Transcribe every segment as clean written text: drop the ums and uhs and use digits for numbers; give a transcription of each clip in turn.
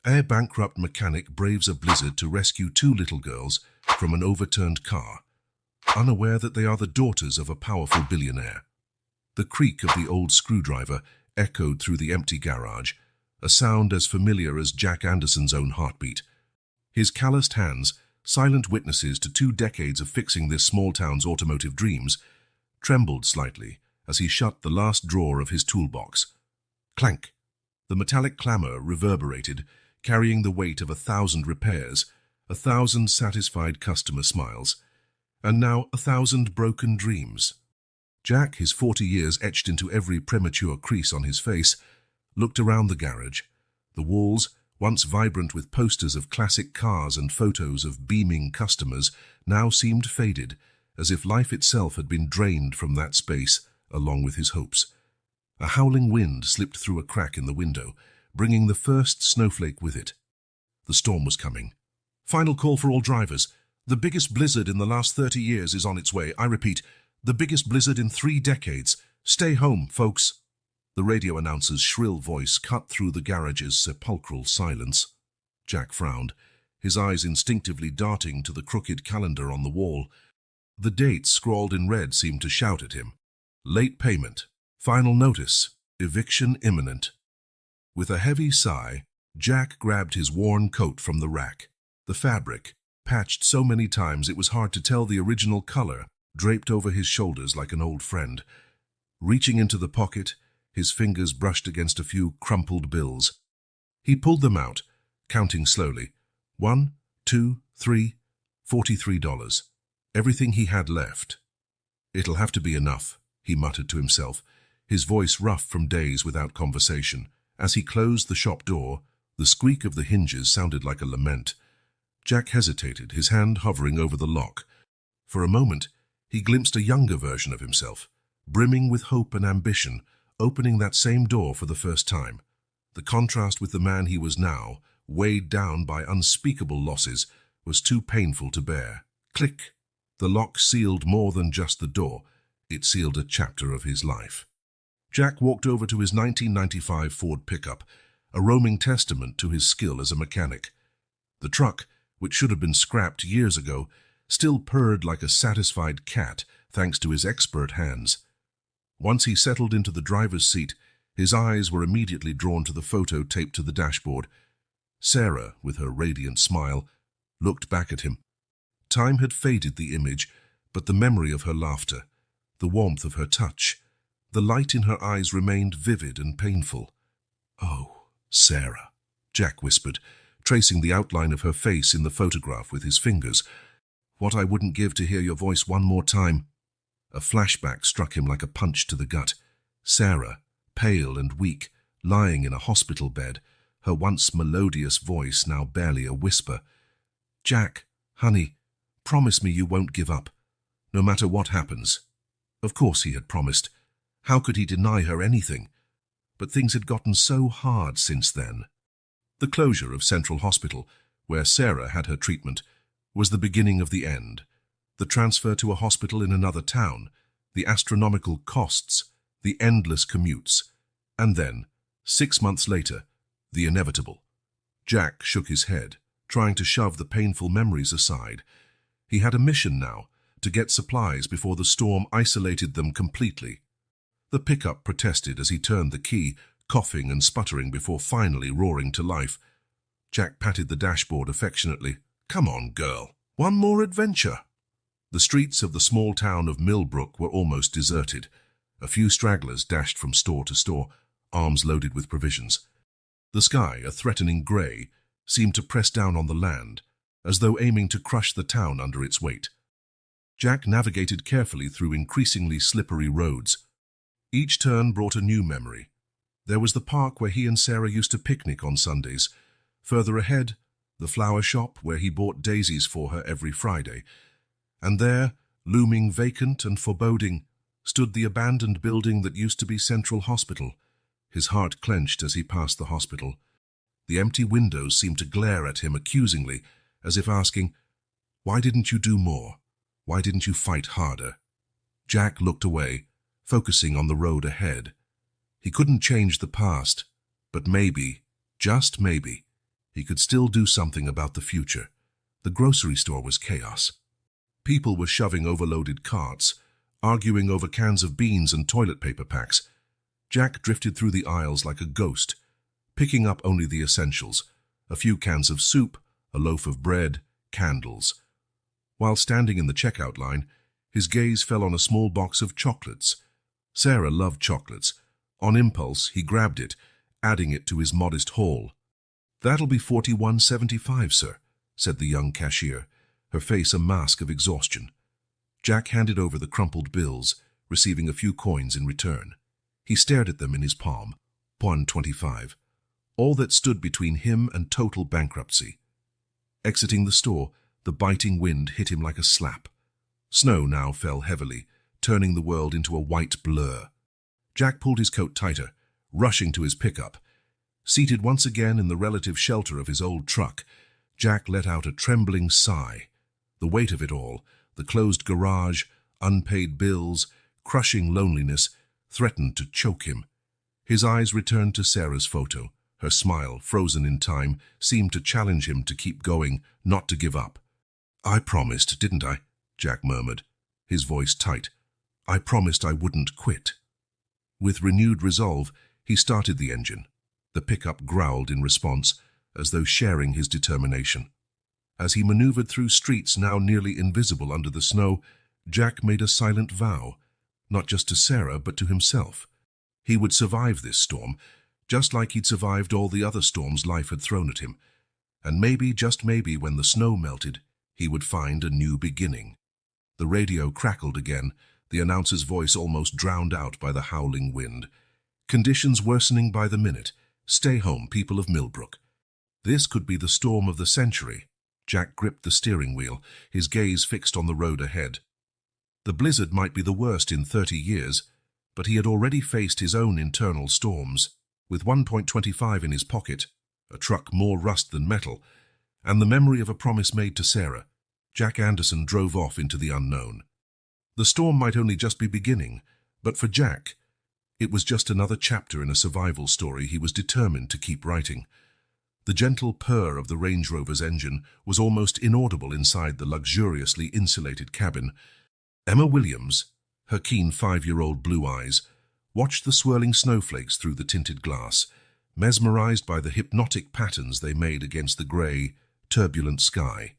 A bankrupt mechanic braves a blizzard to rescue two little girls from an overturned car, unaware that they are the daughters of a powerful billionaire. The creak of the old screwdriver echoed through the empty garage, a sound as familiar as Jack Anderson's own heartbeat. His calloused hands, silent witnesses to 2 decades of fixing this small town's automotive dreams, trembled slightly as he shut the last drawer of his toolbox. Clank! The metallic clamor reverberated, carrying the weight of 1,000 repairs, 1,000 satisfied customer smiles, and now 1,000 broken dreams. Jack, his 40 years etched into every premature crease on his face, looked around the garage. The walls, once vibrant with posters of classic cars and photos of beaming customers, now seemed faded, as if life itself had been drained from that space, along with his hopes. A howling wind slipped through a crack in the window, bringing the first snowflake with it. The storm was coming. Final call for all drivers. The biggest blizzard in the last 30 years is on its way. I repeat, the biggest blizzard in 3 decades. Stay home, folks. The radio announcer's shrill voice cut through the garage's sepulchral silence. Jack frowned, his eyes instinctively darting to the crooked calendar on the wall. The dates scrawled in red seemed to shout at him. Late payment. Final notice. Eviction imminent. With a heavy sigh, Jack grabbed his worn coat from the rack. The fabric, patched so many times it was hard to tell the original color, draped over his shoulders like an old friend. Reaching into the pocket, his fingers brushed against a few crumpled bills. He pulled them out, counting slowly. 1, 2, 3, $43. Everything he had left. It'll have to be enough, he muttered to himself, his voice rough from days without conversation. As he closed the shop door, the squeak of the hinges sounded like a lament. Jack hesitated, his hand hovering over the lock. For a moment, he glimpsed a younger version of himself, brimming with hope and ambition, opening that same door for the first time. The contrast with the man he was now, weighed down by unspeakable losses, was too painful to bear. Click! The lock sealed more than just the door. It sealed a chapter of his life. Jack walked over to his 1995 Ford pickup, a roaming testament to his skill as a mechanic. The truck, which should have been scrapped years ago, still purred like a satisfied cat thanks to his expert hands. Once he settled into the driver's seat, his eyes were immediately drawn to the photo taped to the dashboard. Sarah, with her radiant smile, looked back at him. Time had faded the image, but the memory of her laughter, the warmth of her touch, the light in her eyes remained vivid and painful. "Oh, Sarah," Jack whispered, tracing the outline of her face in the photograph with his fingers. "What I wouldn't give to hear your voice one more time." A flashback struck him like a punch to the gut. Sarah, pale and weak, lying in a hospital bed, her once melodious voice now barely a whisper. "Jack, honey, promise me you won't give up, no matter what happens." Of course he had promised. How could he deny her anything? But things had gotten so hard since then. The closure of Central Hospital, where Sarah had her treatment, was the beginning of the end. The transfer to a hospital in another town, the astronomical costs, the endless commutes, and then, 6 months later, the inevitable. Jack shook his head, trying to shove the painful memories aside. He had a mission now, to get supplies before the storm isolated them completely. The pickup protested as he turned the key, coughing and sputtering before finally roaring to life. Jack patted the dashboard affectionately. "Come on, girl. One more adventure." The streets of the small town of Millbrook were almost deserted. A few stragglers dashed from store to store, arms loaded with provisions. The sky, a threatening grey, seemed to press down on the land, as though aiming to crush the town under its weight. Jack navigated carefully through increasingly slippery roads. Each turn brought a new memory. There was the park where he and Sarah used to picnic on Sundays. Further ahead, the flower shop where he bought daisies for her every Friday. And there, looming vacant and foreboding, stood the abandoned building that used to be Central Hospital. His heart clenched as he passed the hospital. The empty windows seemed to glare at him accusingly, as if asking, "Why didn't you do more? Why didn't you fight harder?" Jack looked away, focusing on the road ahead. He couldn't change the past, but maybe, just maybe, He could still do something about the future. The grocery store was chaos. People were shoving overloaded carts, arguing over cans of beans and toilet paper packs. Jack drifted through the aisles like a ghost, picking up only the essentials: a few cans of soup, a loaf of bread, candles. While standing in the checkout line, his gaze fell on a small box of chocolates. Sarah loved chocolates. On impulse, he grabbed it, adding it to his modest haul. "That'll be $41.75, sir," said the young cashier, her face a mask of exhaustion. Jack handed over the crumpled bills, receiving a few coins in return. He stared at them in his palm. $1.25. All that stood between him and total bankruptcy. Exiting the store, the biting wind hit him like a slap. Snow now fell heavily, turning the world into a white blur. Jack pulled his coat tighter, rushing to his pickup. Seated once again in the relative shelter of his old truck, Jack let out a trembling sigh. The weight of it all, the closed garage, unpaid bills, crushing loneliness, threatened to choke him. His eyes returned to Sarah's photo. Her smile, frozen in time, seemed to challenge him to keep going, not to give up. "I promised, didn't I?" Jack murmured, his voice tight. "I promised I wouldn't quit." With renewed resolve, he started the engine. The pickup growled in response, as though sharing his determination. As he maneuvered through streets now nearly invisible under the snow, Jack made a silent vow, not just to Sarah but to himself. He would survive this storm, just like he'd survived all the other storms life had thrown at him. And maybe, just maybe, when the snow melted, he would find a new beginning. The radio crackled again, the announcer's voice almost drowned out by the howling wind. "Conditions worsening by the minute. Stay home, people of Millbrook." This could be the storm of the century. Jack gripped the steering wheel, his gaze fixed on the road ahead. The blizzard might be the worst in 30 years, but he had already faced his own internal storms. With $1.25 in his pocket, a truck more rust than metal, and the memory of a promise made to Sarah, Jack Anderson drove off into the unknown. The storm might only just be beginning, but for Jack, it was just another chapter in a survival story he was determined to keep writing. The gentle purr of the Range Rover's engine was almost inaudible inside the luxuriously insulated cabin. Emma Williams, her keen 5-year-old blue eyes, watched the swirling snowflakes through the tinted glass, mesmerized by the hypnotic patterns they made against the grey, turbulent sky.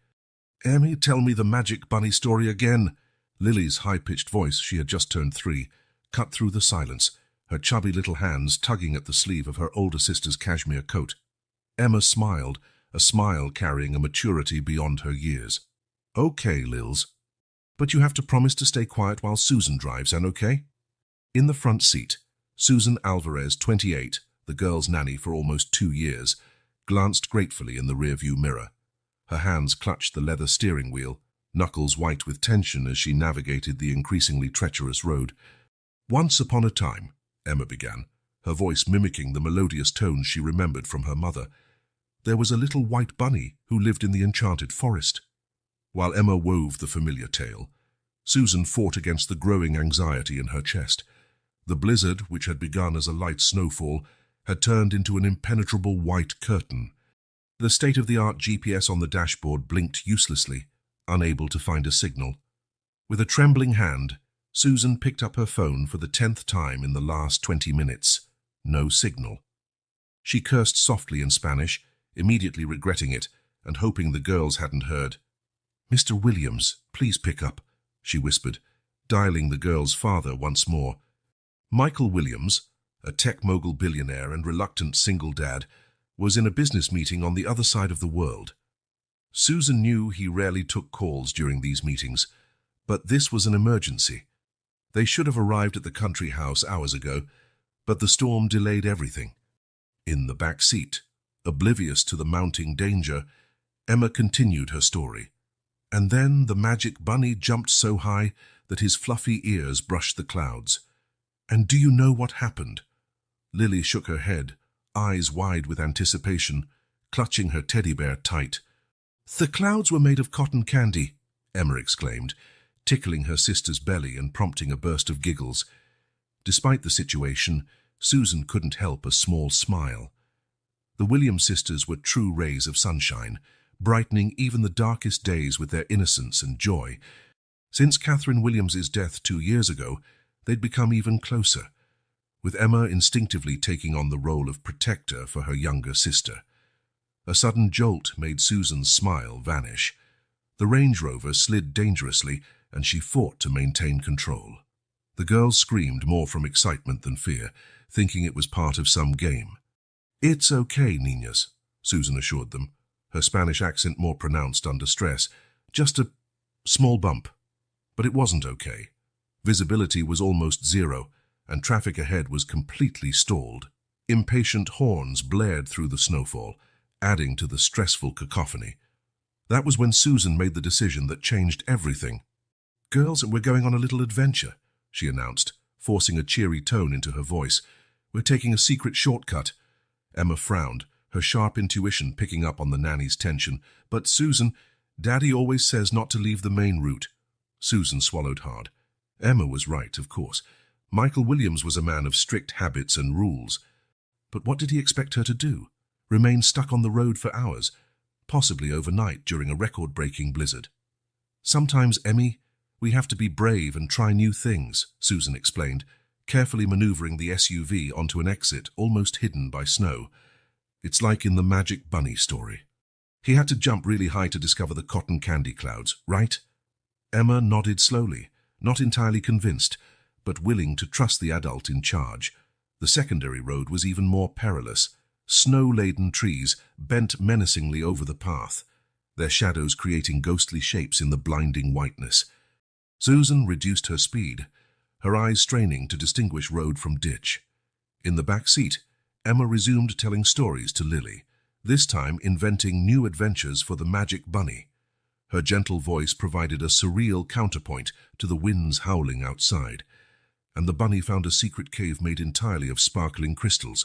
"Emmy, tell me the magic bunny story again." Lily's high-pitched voice, she had just turned 3, cut through the silence, her chubby little hands tugging at the sleeve of her older sister's cashmere coat. Emma smiled, a smile carrying a maturity beyond her years. "Okay, Lils. But you have to promise to stay quiet while Susan drives, and okay?" In the front seat, Susan Alvarez, 28, the girl's nanny for almost 2 years, glanced gratefully in the rearview mirror. Her hands clutched the leather steering wheel, knuckles white with tension as she navigated the increasingly treacherous road. "Once upon a time," Emma began, her voice mimicking the melodious tones she remembered from her mother, "there was a little white bunny who lived in the enchanted forest." While Emma wove the familiar tale, Susan fought against the growing anxiety in her chest. The blizzard, which had begun as a light snowfall, had turned into an impenetrable white curtain. The state-of-the-art GPS on the dashboard blinked uselessly, unable to find a signal. With a trembling hand, Susan picked up her phone for the 10th time in the last 20 minutes. No signal. She cursed softly in Spanish, immediately regretting it and hoping the girls hadn't heard. "Mr. Williams, please pick up," she whispered, dialing the girl's father once more. Michael Williams, a tech mogul billionaire and reluctant single dad, was in a business meeting on the other side of the world. Susan knew he rarely took calls during these meetings, but this was an emergency. They should have arrived at the country house hours ago, but the storm delayed everything. In the back seat, oblivious to the mounting danger, Emma continued her story. And then the magic bunny jumped so high that his fluffy ears brushed the clouds. And do you know what happened? Lily shook her head, eyes wide with anticipation, clutching her teddy bear tight. "The clouds were made of cotton candy," Emma exclaimed, tickling her sister's belly and prompting a burst of giggles. Despite the situation, Susan couldn't help a small smile. The Williams sisters were true rays of sunshine, brightening even the darkest days with their innocence and joy. Since Catherine Williams's death 2 years ago, they'd become even closer, with Emma instinctively taking on the role of protector for her younger sister. A sudden jolt made Susan's smile vanish. The Range Rover slid dangerously, and she fought to maintain control. The girls screamed more from excitement than fear, thinking it was part of some game. "It's okay, niñas," Susan assured them, her Spanish accent more pronounced under stress. "Just a small bump." But it wasn't okay. Visibility was almost zero, and traffic ahead was completely stalled. Impatient horns blared through the snowfall, adding to the stressful cacophony. That was when Susan made the decision that changed everything. "Girls, we're going on a little adventure," she announced, forcing a cheery tone into her voice. "We're taking a secret shortcut." Emma frowned, her sharp intuition picking up on the nanny's tension. "But Susan, Daddy always says not to leave the main route." Susan swallowed hard. Emma was right, of course. Michael Williams was a man of strict habits and rules. But what did he expect her to do? Remain stuck on the road for hours, possibly overnight during a record-breaking blizzard? "Sometimes, Emmy, we have to be brave and try new things," Susan explained, carefully maneuvering the SUV onto an exit almost hidden by snow. "It's like in the Magic Bunny story. He had to jump really high to discover the cotton candy clouds, right?" Emma nodded slowly, not entirely convinced, but willing to trust the adult in charge. The secondary road was even more perilous. Snow-laden trees bent menacingly over the path, their shadows creating ghostly shapes in the blinding whiteness. Susan reduced her speed, her eyes straining to distinguish road from ditch. In the back seat, Emma resumed telling stories to Lily, this time inventing new adventures for the Magic Bunny. Her gentle voice provided a surreal counterpoint to the winds howling outside, and the bunny found a secret cave made entirely of sparkling crystals.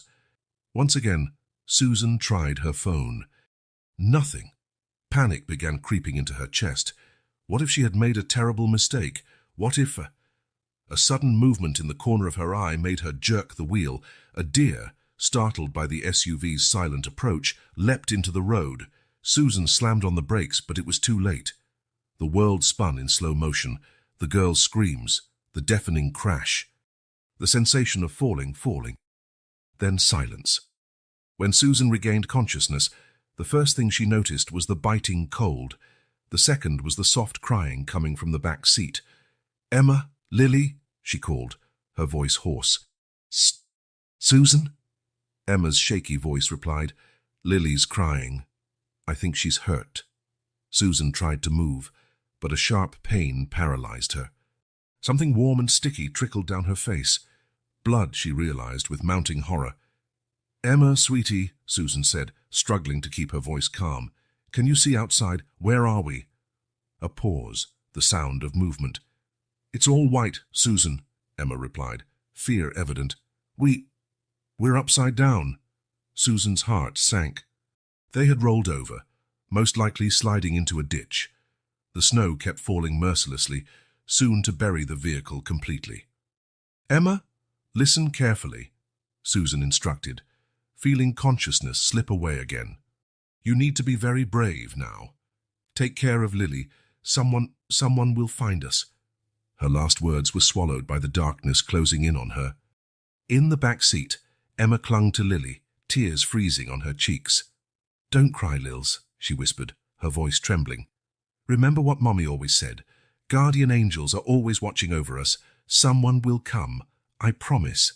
Once again, Susan tried her phone. Nothing. Panic began creeping into her chest. What if she had made a terrible mistake? What if... A sudden movement in the corner of her eye made her jerk the wheel. A deer, startled by the SUV's silent approach, leapt into the road. Susan slammed on the brakes, but it was too late. The world spun in slow motion, the girl's screams, the deafening crash, the sensation of falling. Then silence. When Susan regained consciousness, the first thing she noticed was the biting cold. The second was the soft crying coming from the back seat. "Emma, Lily," she called, her voice hoarse. "Susan?" Emma's shaky voice replied. "Lily's crying. I think she's hurt." Susan tried to move, but a sharp pain paralyzed her. Something warm and sticky trickled down her face. Blood, she realized with mounting horror. "Emma, sweetie," Susan said, struggling to keep her voice calm. "Can you see outside? Where are we?" A pause, the sound of movement. "It's all white, Susan," Emma replied, fear evident. We're upside down." Susan's heart sank. They had rolled over, most likely sliding into a ditch. The snow kept falling mercilessly, soon to bury the vehicle completely. "Emma, listen carefully," Susan instructed, feeling consciousness slip away again. "You need to be very brave now. Take care of Lily. Someone will find us." Her last words were swallowed by the darkness closing in on her. In the back seat, Emma clung to Lily, tears freezing on her cheeks. "Don't cry, Lils," she whispered, her voice trembling. "Remember what Mommy always said. Guardian angels are always watching over us. Someone will come, I promise."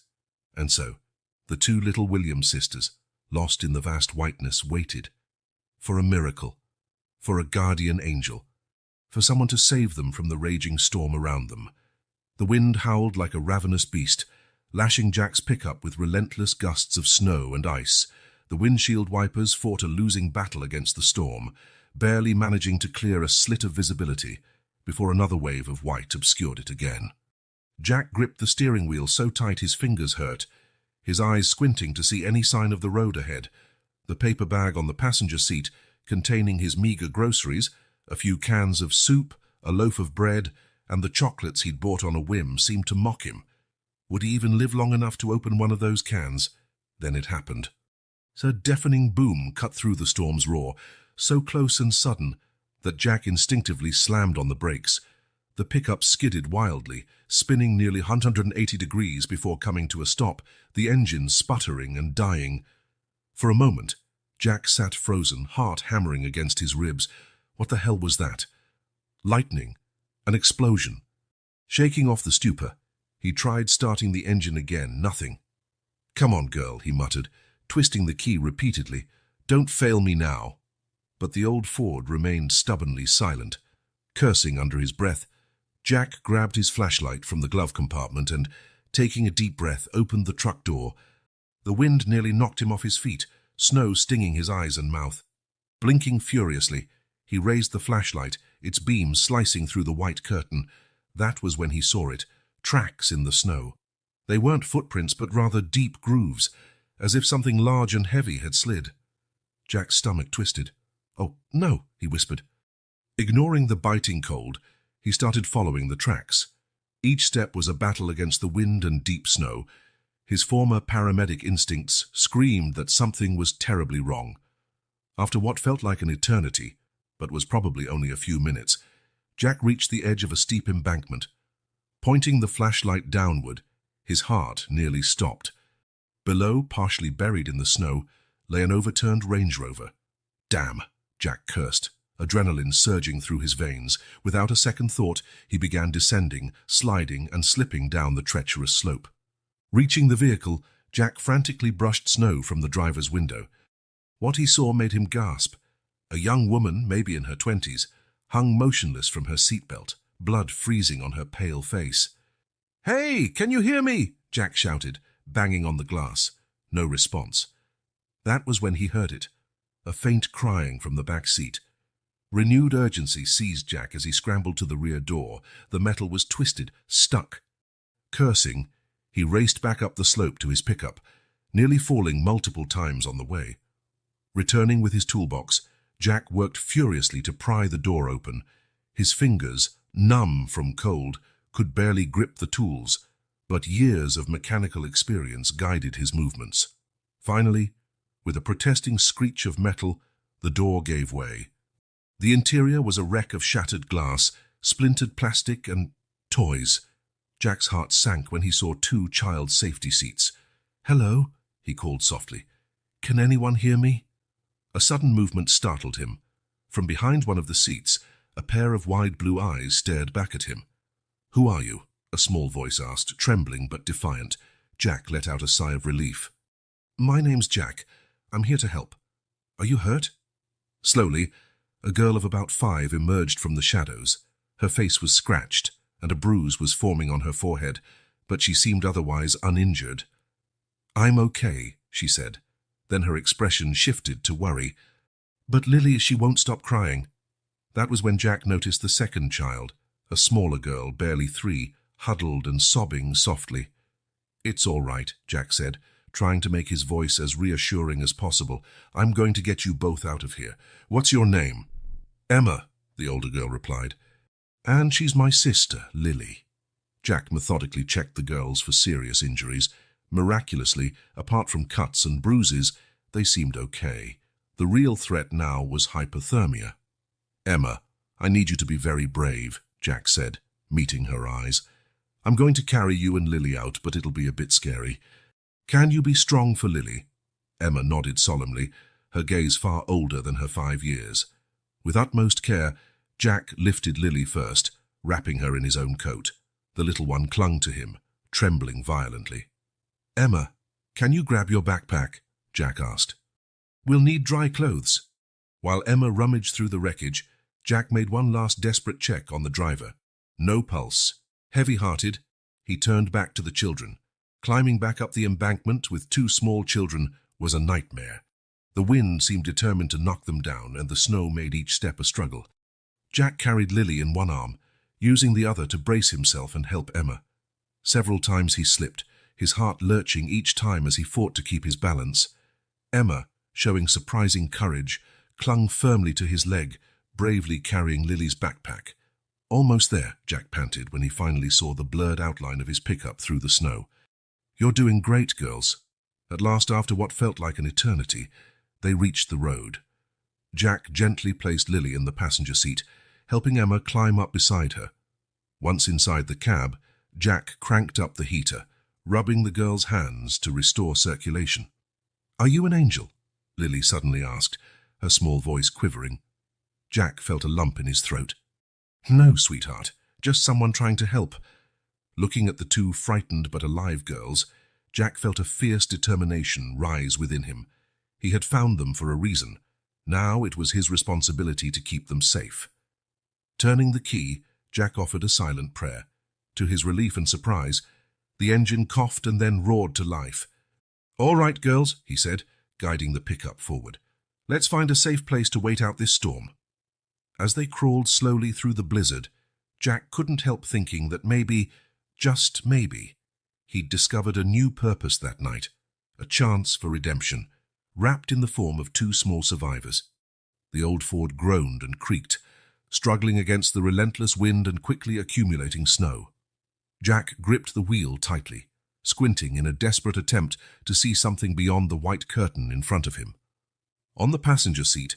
And so, the two little Williams sisters, lost in the vast whiteness, waited. For a miracle. For a guardian angel. For someone to save them from the raging storm around them. The wind howled like a ravenous beast, lashing Jack's pickup with relentless gusts of snow and ice. The windshield wipers fought a losing battle against the storm, barely managing to clear a slit of visibility before another wave of white obscured it again. Jack gripped the steering wheel so tight his fingers hurt, his eyes squinting to see any sign of the road ahead. The paper bag on the passenger seat, containing his meager groceries, a few cans of soup, a loaf of bread, and the chocolates he'd bought on a whim, seemed to mock him. Would he even live long enough to open one of those cans? Then it happened. A deafening boom cut through the storm's roar, so close and sudden that Jack instinctively slammed on the brakes. The pickup skidded wildly, spinning nearly 180 degrees before coming to a stop, the engine sputtering and dying. For a moment, Jack sat frozen, heart hammering against his ribs. What the hell was that? Lightning. An explosion. Shaking off the stupor, he tried starting the engine again. Nothing. "Come on, girl," he muttered, twisting the key repeatedly. "Don't fail me now." But the old Ford remained stubbornly silent. Cursing under his breath, Jack grabbed his flashlight from the glove compartment and, taking a deep breath, opened the truck door. The wind nearly knocked him off his feet, snow stinging his eyes and mouth. Blinking furiously, he raised the flashlight, its beam slicing through the white curtain. That was when he saw it, tracks in the snow. They weren't footprints, but rather deep grooves, as if something large and heavy had slid. Jack's stomach twisted. "Oh, no," he whispered. Ignoring the biting cold, he started following the tracks. Each step was a battle against the wind and deep snow. His former paramedic instincts screamed that something was terribly wrong. After what felt like an eternity, but was probably only a few minutes, Jack reached the edge of a steep embankment. Pointing the flashlight downward, his heart nearly stopped. Below, partially buried in the snow, lay an overturned Range Rover. "Damn," Jack cursed, adrenaline surging through his veins. Without a second thought, he began descending, sliding and slipping down the treacherous slope. Reaching the vehicle, Jack frantically brushed snow from the driver's window. What he saw made him gasp. A young woman, maybe in her 20s, hung motionless from her seatbelt, blood freezing on her pale face. "Hey, can you hear me?" Jack shouted, banging on the glass. No response. That was when he heard it, a faint crying from the back seat. Renewed urgency seized Jack as he scrambled to the rear door. The metal was twisted, stuck. Cursing, he raced back up the slope to his pickup, nearly falling multiple times on the way. Returning with his toolbox, Jack worked furiously to pry the door open. His fingers, numb from cold, could barely grip the tools, but years of mechanical experience guided his movements. Finally, with a protesting screech of metal, the door gave way. The interior was a wreck of shattered glass, splintered plastic, and toys. Jack's heart sank when he saw 2 child safety seats. "Hello," he called softly. "Can anyone hear me?" A sudden movement startled him. From behind one of the seats, a pair of wide blue eyes stared back at him. "Who are you?" a small voice asked, trembling but defiant. Jack let out a sigh of relief. "My name's Jack. I'm here to help. Are you hurt?" Slowly, a girl of about 5 emerged from the shadows. Her face was scratched, and a bruise was forming on her forehead, but she seemed otherwise uninjured. "I'm okay," she said. Then her expression shifted to worry. "But Lily, she won't stop crying." That was when Jack noticed the second child, a smaller girl, barely 3, huddled and sobbing softly. "It's all right," Jack said, trying to make his voice as reassuring as possible. "I'm going to get you both out of here. What's your name?" "Emma," the older girl replied. "And she's my sister, Lily." Jack methodically checked the girls for serious injuries. Miraculously, apart from cuts and bruises, they seemed okay. The real threat now was hypothermia. "Emma, I need you to be very brave," Jack said, meeting her eyes. "I'm going to carry you and Lily out, but it'll be a bit scary. Can you be strong for Lily?" Emma nodded solemnly, her gaze far older than her 5 years. With utmost care, Jack lifted Lily first, wrapping her in his own coat. The little one clung to him, trembling violently. "Emma, can you grab your backpack?" Jack asked. "We'll need dry clothes." While Emma rummaged through the wreckage, Jack made one last desperate check on the driver. No pulse. Heavy-hearted, he turned back to the children. Climbing back up the embankment with 2 small children was a nightmare. The wind seemed determined to knock them down, and the snow made each step a struggle. Jack carried Lily in one arm, using the other to brace himself and help Emma. Several times he slipped, his heart lurching each time as he fought to keep his balance. Emma, showing surprising courage, clung firmly to his leg, bravely carrying Lily's backpack. "Almost there," Jack panted when he finally saw the blurred outline of his pickup through the snow. "You're doing great, girls." At last, after what felt like an eternity, they reached the road. Jack gently placed Lily in the passenger seat, helping Emma climb up beside her. Once inside the cab, Jack cranked up the heater, rubbing the girl's hands to restore circulation. "Are you an angel?" Lily suddenly asked, her small voice quivering. Jack felt a lump in his throat. "No, sweetheart, just someone trying to help." Looking at the two frightened but alive girls, Jack felt a fierce determination rise within him. He had found them for a reason. Now it was his responsibility to keep them safe. Turning the key, Jack offered a silent prayer. To his relief and surprise, the engine coughed and then roared to life. "All right, girls," he said, guiding the pickup forward. "Let's find a safe place to wait out this storm." As they crawled slowly through the blizzard, Jack couldn't help thinking that maybe, just maybe, he'd discovered a new purpose that night, a chance for redemption, wrapped in the form of two small survivors. The old Ford groaned and creaked, struggling against the relentless wind and quickly accumulating snow. Jack gripped the wheel tightly, squinting in a desperate attempt to see something beyond the white curtain in front of him. On the passenger seat,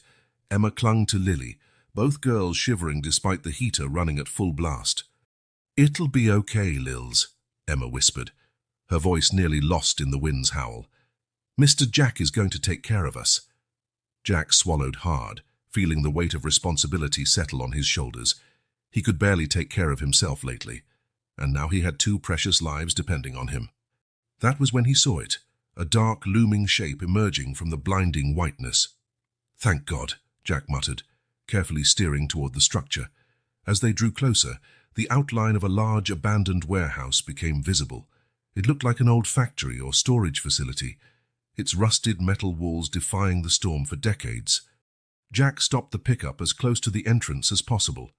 Emma clung to Lily, both girls shivering despite the heater running at full blast. "It'll be okay, Lils," Emma whispered, her voice nearly lost in the wind's howl. "Mr. Jack is going to take care of us." Jack swallowed hard, feeling the weight of responsibility settle on his shoulders. He could barely take care of himself lately, and now he had two precious lives depending on him. That was when he saw it, a dark, looming shape emerging from the blinding whiteness. "Thank God," Jack muttered, carefully steering toward the structure. As they drew closer, the outline of a large abandoned warehouse became visible. It looked like an old factory or storage facility, its rusted metal walls defying the storm for decades. Jack stopped the pickup as close to the entrance as possible.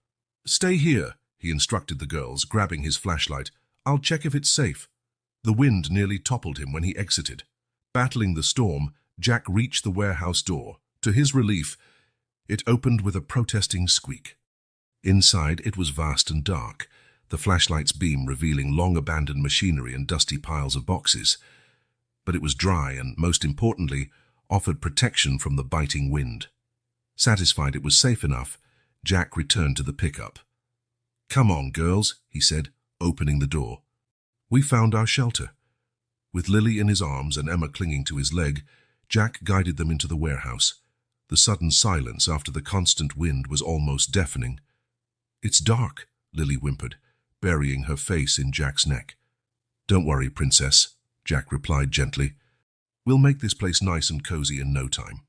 "Stay here," he instructed the girls, grabbing his flashlight. "I'll check if it's safe." The wind nearly toppled him when he exited. Battling the storm, Jack reached the warehouse door. To his relief, it opened with a protesting squeak. Inside, it was vast and dark, the flashlight's beam revealing long-abandoned machinery and dusty piles of boxes. But it was dry and, most importantly, offered protection from the biting wind. Satisfied it was safe enough, Jack returned to the pickup. "Come on, girls," he said, opening the door. "We found our shelter." With Lily in his arms and Emma clinging to his leg, Jack guided them into the warehouse. The sudden silence after the constant wind was almost deafening. "It's dark," Lily whimpered, burying her face in Jack's neck. "Don't worry, Princess," Jack replied gently. "We'll make this place nice and cozy in no time."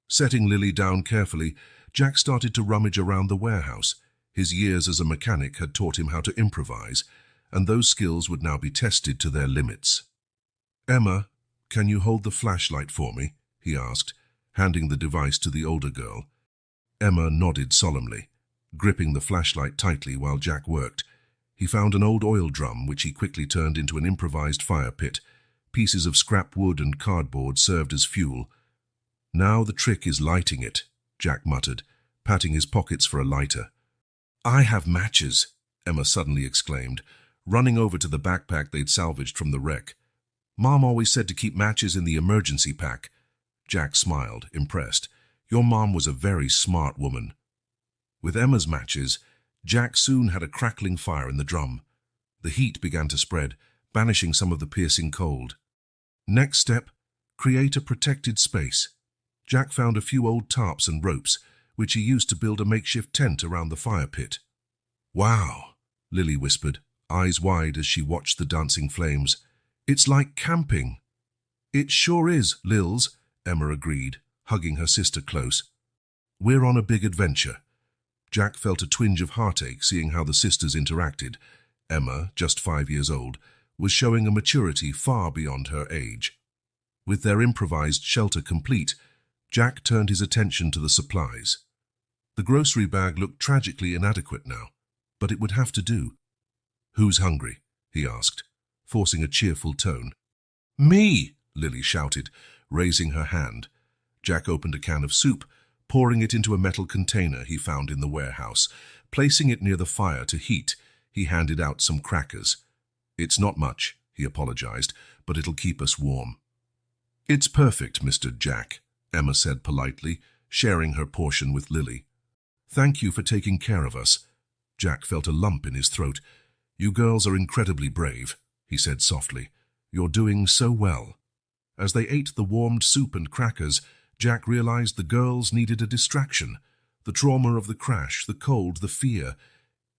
Setting Lily down carefully, Jack started to rummage around the warehouse. His years as a mechanic had taught him how to improvise, and those skills would now be tested to their limits. "Emma, can you hold the flashlight for me?" he asked, handing the device to the older girl. Emma nodded solemnly, gripping the flashlight tightly while Jack worked. He found an old oil drum, which he quickly turned into an improvised fire pit. Pieces of scrap wood and cardboard served as fuel. "Now the trick is lighting it," Jack muttered, patting his pockets for a lighter. "I have matches," Emma suddenly exclaimed, running over to the backpack they'd salvaged from the wreck. "Mom always said to keep matches in the emergency pack." Jack smiled, impressed. "Your mom was a very smart woman." With Emma's matches, Jack soon had a crackling fire in the drum. The heat began to spread, banishing some of the piercing cold. Next step, create a protected space. Jack found a few old tarps and ropes, which he used to build a makeshift tent around the fire pit. "Wow," Lily whispered, eyes wide as she watched the dancing flames. "It's like camping." "It sure is, Lils," Emma agreed, hugging her sister close. "We're on a big adventure." Jack felt a twinge of heartache seeing how the sisters interacted. Emma, just 5 years old, was showing a maturity far beyond her age. With their improvised shelter complete, Jack turned his attention to the supplies. The grocery bag looked tragically inadequate now, but it would have to do. "Who's hungry?" he asked, forcing a cheerful tone. "Me!" Lily shouted, raising her hand. Jack opened a can of soup, pouring it into a metal container he found in the warehouse. Placing it near the fire to heat, he handed out some crackers. "It's not much," he apologized, "but it'll keep us warm." It's perfect, Mr. Jack, Emma said politely, sharing her portion with Lily. Thank you for taking care of us. Jack felt a lump in his throat. You girls are incredibly brave, he said softly. You're doing so well. As they ate the warmed soup and crackers, Jack realized the girls needed a distraction. The trauma of the crash, the cold, the fear.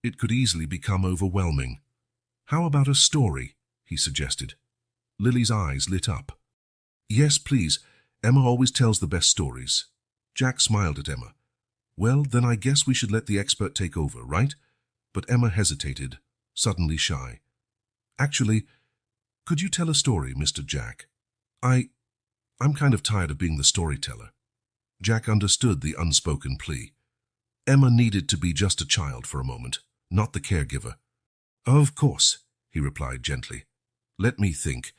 It could easily become overwhelming. How about a story? He suggested. Lily's eyes lit up. Yes, please. Emma always tells the best stories. Jack smiled at Emma. Well, then I guess we should let the expert take over, right? But Emma hesitated, suddenly shy. Actually, could you tell a story, Mr. Jack? I'm kind of tired of being the storyteller. Jack understood the unspoken plea. Emma needed to be just a child for a moment, not the caregiver. Of course, he replied gently. Let me think.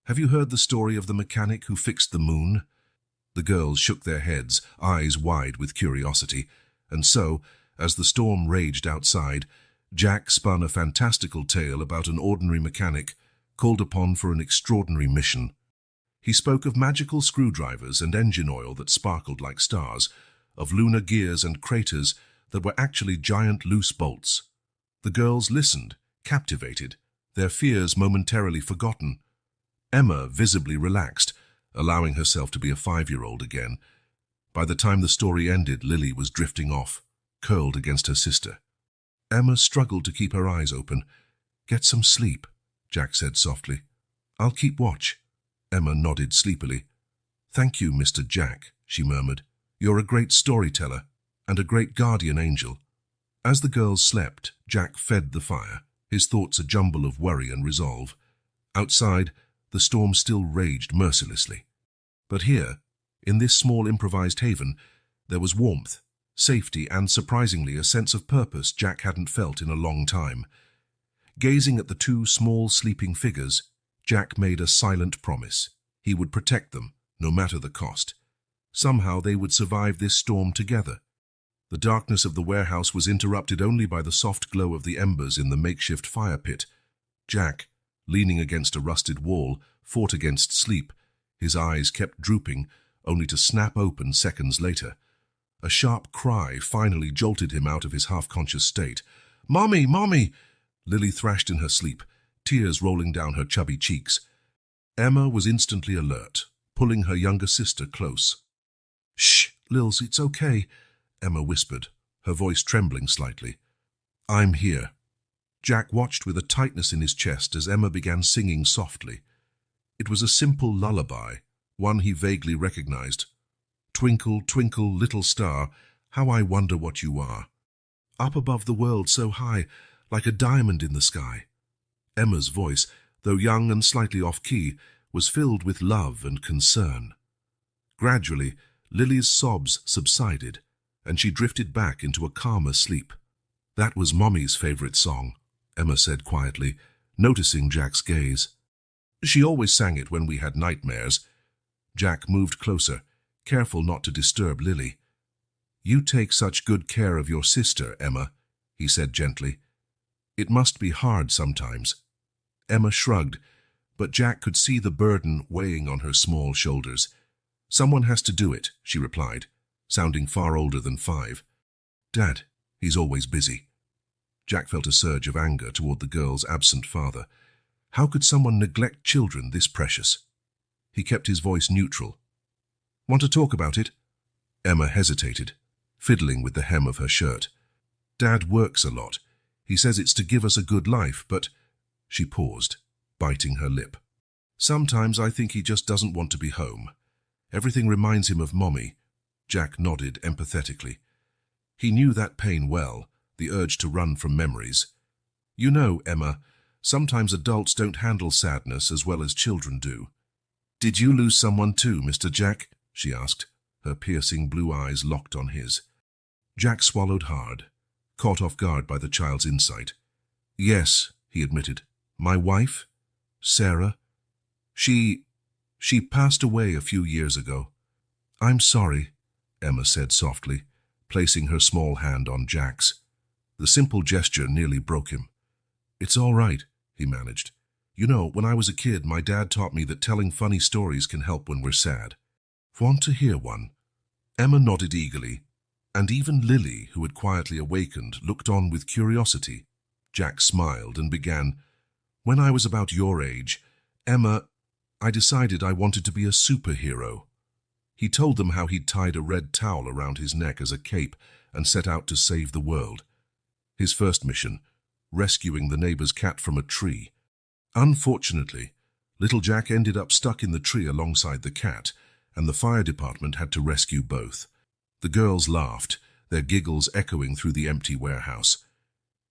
Have you heard the story of the mechanic who fixed the moon? The girls shook their heads, eyes wide with curiosity, and so, as the storm raged outside, Jack spun a fantastical tale about an ordinary mechanic called upon for an extraordinary mission. He spoke of magical screwdrivers and engine oil that sparkled like stars, of lunar gears and craters that were actually giant loose bolts. The girls listened, captivated, their fears momentarily forgotten. Emma visibly relaxed, allowing herself to be a 5-year-old again. By the time the story ended, Lily was drifting off, curled against her sister. Emma struggled to keep her eyes open. Get some sleep, Jack said softly. I'll keep watch. Emma nodded sleepily. Thank you, Mr. Jack, she murmured. You're a great storyteller and a great guardian angel. As the girls slept, Jack fed the fire, his thoughts a jumble of worry and resolve. Outside, the storm still raged mercilessly. But here, in this small improvised haven, there was warmth, safety, and surprisingly a sense of purpose Jack hadn't felt in a long time. Gazing at the two small sleeping figures, Jack made a silent promise. He would protect them, no matter the cost. Somehow they would survive this storm together. The darkness of the warehouse was interrupted only by the soft glow of the embers in the makeshift fire pit. Jack, leaning against a rusted wall, fought against sleep. His eyes kept drooping, only to snap open seconds later. A sharp cry finally jolted him out of his half-conscious state. "Mommy! Mommy!" Lily thrashed in her sleep, tears rolling down her chubby cheeks. Emma was instantly alert, pulling her younger sister close. "Shh, Lils, it's okay," Emma whispered, her voice trembling slightly. "I'm here." Jack watched with a tightness in his chest as Emma began singing softly. It was a simple lullaby, one he vaguely recognized. "Twinkle, twinkle, little star, how I wonder what you are. Up above the world so high, like a diamond in the sky." Emma's voice, though young and slightly off-key, was filled with love and concern. Gradually, Lily's sobs subsided, and she drifted back into a calmer sleep. "That was Mommy's favorite song," Emma said quietly, noticing Jack's gaze. "She always sang it when we had nightmares." Jack moved closer, careful not to disturb Lily. "You take such good care of your sister, Emma," he said gently. "It must be hard sometimes." Emma shrugged, but Jack could see the burden weighing on her small shoulders. "Someone has to do it," she replied, sounding far older than 5. "Dad, he's always busy." Jack felt a surge of anger toward the girl's absent father. How could someone neglect children this precious? He kept his voice neutral. "Want to talk about it?" Emma hesitated, fiddling with the hem of her shirt. "Dad works a lot. He says it's to give us a good life, but—" She paused, biting her lip. "Sometimes I think he just doesn't want to be home. Everything reminds him of Mommy." Jack nodded empathetically. He knew that pain well, the urge to run from memories. "You know, Emma, sometimes adults don't handle sadness as well as children do." "Did you lose someone too, Mr. Jack?" she asked, her piercing blue eyes locked on his. Jack swallowed hard, caught off guard by the child's insight. "Yes," he admitted. "My wife, Sarah, she passed away a few years ago." "I'm sorry," Emma said softly, placing her small hand on Jack's. The simple gesture nearly broke him. "It's all right," he managed. You know, when I was a kid, my dad taught me that telling funny stories can help when we're sad. Want to hear one? Emma nodded eagerly, and even Lily, who had quietly awakened, looked on with curiosity. Jack smiled and began, "When I was about your age, Emma, I decided I wanted to be a superhero." He told them how he'd tied a red towel around his neck as a cape and set out to save the world. His first mission, rescuing the neighbor's cat from a tree. Unfortunately, little Jack ended up stuck in the tree alongside the cat, and the fire department had to rescue both. The girls laughed, their giggles echoing through the empty warehouse.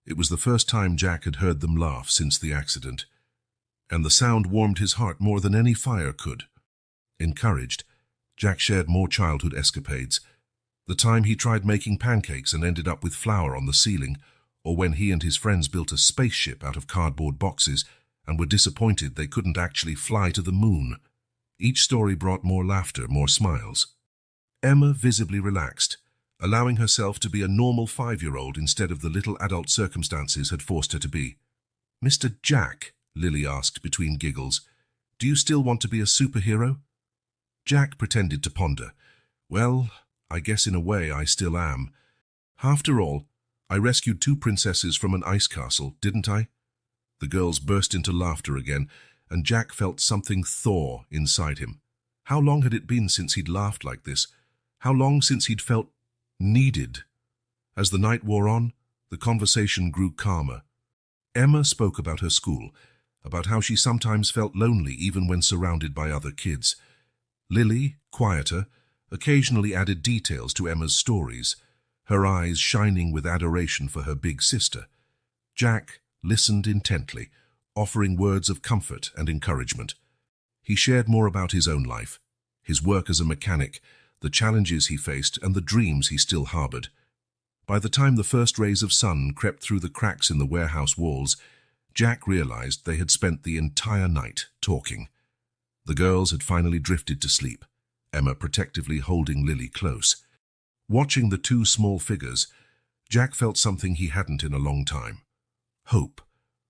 It was the first time Jack had heard them laugh since the accident, and the sound warmed his heart more than any fire could. Encouraged, Jack shared more childhood escapades. The time he tried making pancakes and ended up with flour on the ceiling, or when he and his friends built a spaceship out of cardboard boxes and were disappointed they couldn't actually fly to the moon. Each story brought more laughter, more smiles. Emma visibly relaxed, allowing herself to be a normal 5-year-old instead of the little adult circumstances had forced her to be. "Mr. Jack," Lily asked between giggles, "do you still want to be a superhero?" Jack pretended to ponder. "Well, I guess in a way I still am. After all, I rescued 2 princesses from an ice castle, didn't I?" The girls burst into laughter again, and Jack felt something thaw inside him. How long had it been since he'd laughed like this? How long since he'd felt needed? As the night wore on, the conversation grew calmer. Emma spoke about her school, about how she sometimes felt lonely even when surrounded by other kids. Lily, quieter, occasionally added details to Emma's stories, her eyes shining with adoration for her big sister. Jack listened intently, offering words of comfort and encouragement. He shared more about his own life, his work as a mechanic, the challenges he faced, and the dreams he still harbored. By the time the first rays of sun crept through the cracks in the warehouse walls, Jack realized they had spent the entire night talking. The girls had finally drifted to sleep, Emma protectively holding Lily close. Watching the 2 small figures, Jack felt something he hadn't in a long time. Hope.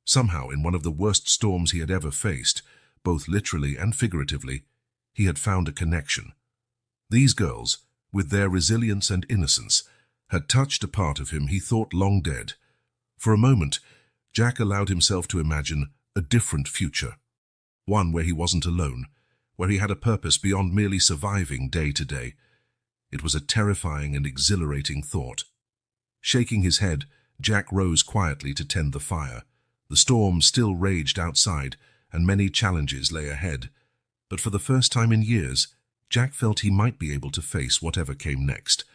Somehow, in one of the worst storms he had ever faced, both literally and figuratively, he had found a connection. These girls, with their resilience and innocence, had touched a part of him he thought long dead. For a moment, Jack allowed himself to imagine a different future. One where he wasn't alone, where he had a purpose beyond merely surviving day to day. It was a terrifying and exhilarating thought. Shaking his head, Jack rose quietly to tend the fire. The storm still raged outside, and many challenges lay ahead. But for the first time in years, Jack felt he might be able to face whatever came next.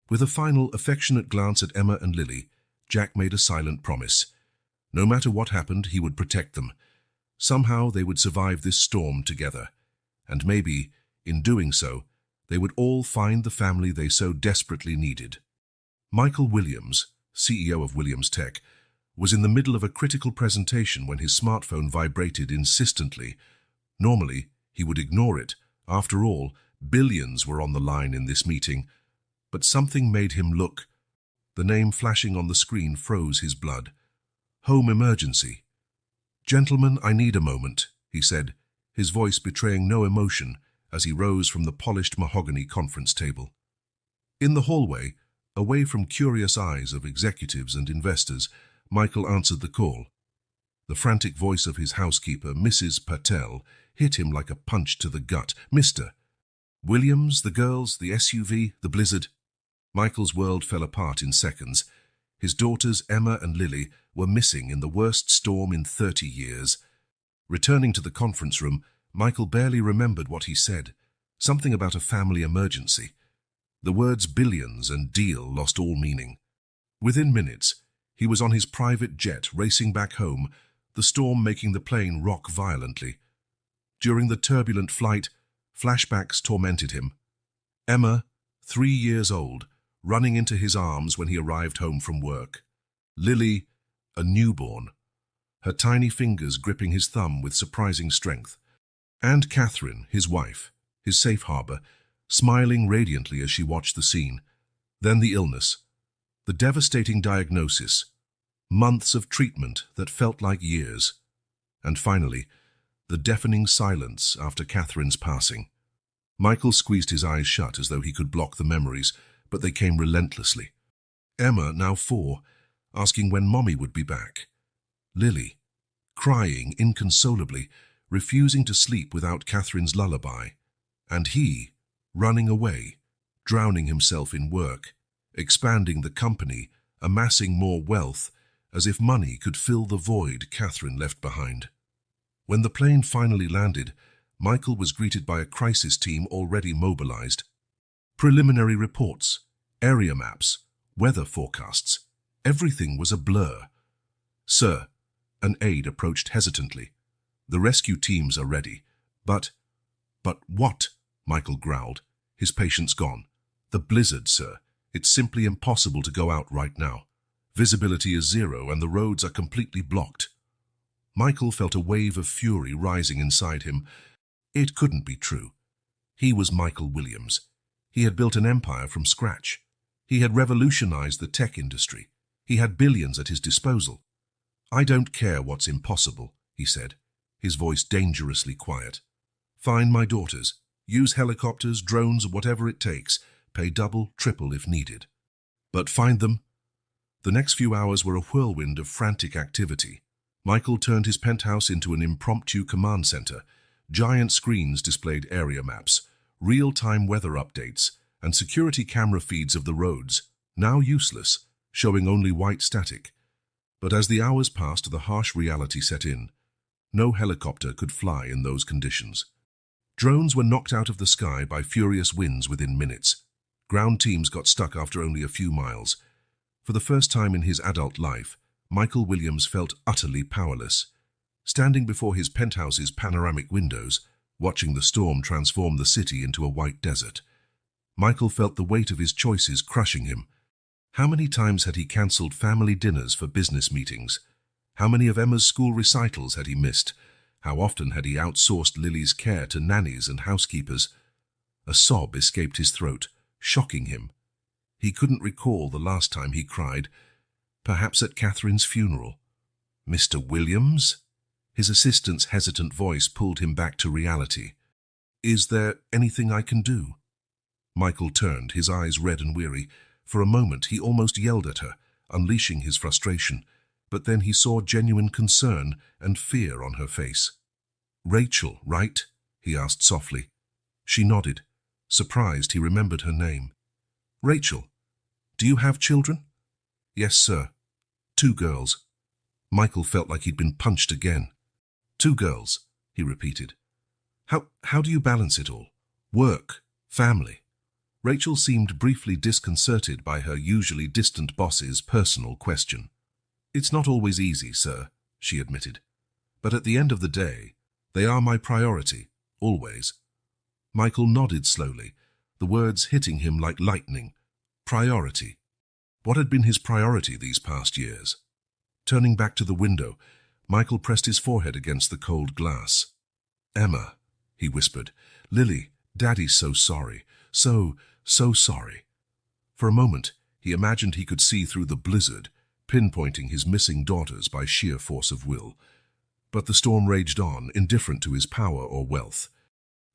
With a final affectionate glance at Emma and Lily, Jack made a silent promise. No matter what happened, he would protect them. Somehow they would survive this storm together. And maybe, in doing so, they would all find the family they so desperately needed. Michael Williams, CEO of Williams Tech, was in the middle of a critical presentation when his smartphone vibrated insistently. Normally, he would ignore it. After all, billions were on the line in this meeting. But something made him look. The name flashing on the screen froze his blood. "Home emergency." "Gentlemen, I need a moment," he said, his voice betraying no emotion as he rose from the polished mahogany conference table. In the hallway, away from curious eyes of executives and investors, Michael answered the call. The frantic voice of his housekeeper, Mrs. Patel, hit him like a punch to the gut. "Mr. Williams, the girls, the SUV, the blizzard." Michael's world fell apart in seconds. His daughters, Emma and Lily, were missing in the worst storm in 30 years. Returning to the conference room, Michael barely remembered what he said. Something about a family emergency. The words billions and deal lost all meaning. Within minutes, he was on his private jet racing back home, the storm making the plane rock violently. During the turbulent flight, flashbacks tormented him. Emma, 3 years old, running into his arms when he arrived home from work. Lily, a newborn, her tiny fingers gripping his thumb with surprising strength. And Catherine, his wife, his safe harbor, smiling radiantly as she watched the scene. Then the illness, the devastating diagnosis, months of treatment that felt like years. And finally, the deafening silence after Catherine's passing. Michael squeezed his eyes shut as though he could block the memories, but they came relentlessly. Emma, now 4, asking when Mommy would be back. Lily, crying inconsolably, refusing to sleep without Catherine's lullaby. And he, running away, drowning himself in work, expanding the company, amassing more wealth, as if money could fill the void Catherine left behind. When the plane finally landed, Michael was greeted by a crisis team already mobilized. Preliminary reports, area maps, weather forecasts, everything was a blur. "Sir," an aide approached hesitantly. "The rescue teams are ready, but what?" Michael growled. His patience gone. "The blizzard, sir. It's simply impossible to go out right now. Visibility is 0 and the roads are completely blocked." Michael felt a wave of fury rising inside him. It couldn't be true. He was Michael Williams. He had built an empire from scratch. He had revolutionized the tech industry. He had billions at his disposal. "I don't care what's impossible," he said, his voice dangerously quiet. "Find my daughters. Use helicopters, drones, whatever it takes. Pay double, triple if needed. But find them." The next few hours were a whirlwind of frantic activity. Michael turned his penthouse into an impromptu command center. Giant screens displayed area maps, real-time weather updates, and security camera feeds of the roads, now useless, showing only white static. But as the hours passed, the harsh reality set in. No helicopter could fly in those conditions. Drones were knocked out of the sky by furious winds within minutes. Ground teams got stuck after only a few miles. For the first time in his adult life, Michael Williams felt utterly powerless. Standing before his penthouse's panoramic windows, watching the storm transform the city into a white desert, Michael felt the weight of his choices crushing him. How many times had he cancelled family dinners for business meetings? How many of Emma's school recitals had he missed? How often had he outsourced Lily's care to nannies and housekeepers? A sob escaped his throat, shocking him. He couldn't recall the last time he cried. Perhaps at Catherine's funeral. "Mr. Williams?" His assistant's hesitant voice pulled him back to reality. "Is there anything I can do?" Michael turned, his eyes red and weary. For a moment he almost yelled at her, unleashing his frustration, but then he saw genuine concern and fear on her face. "Rachel, right?" he asked softly. She nodded. Surprised, he remembered her name. "Rachel, do you have children?" "Yes, sir. 2 girls." Michael felt like he'd been punched again. "2 girls," he repeated. How do you balance it all? Work, family?" Rachel seemed briefly disconcerted by her usually distant boss's personal question. "It's not always easy, sir," she admitted. "But at the end of the day, they are my priority, always." Michael nodded slowly, the words hitting him like lightning. Priority. What had been his priority these past years? Turning back to the window, Michael pressed his forehead against the cold glass. "Emma," he whispered. "Lily, Daddy's so sorry. So sorry." For a moment, he imagined he could see through the blizzard, pinpointing his missing daughters by sheer force of will. But the storm raged on, indifferent to his power or wealth.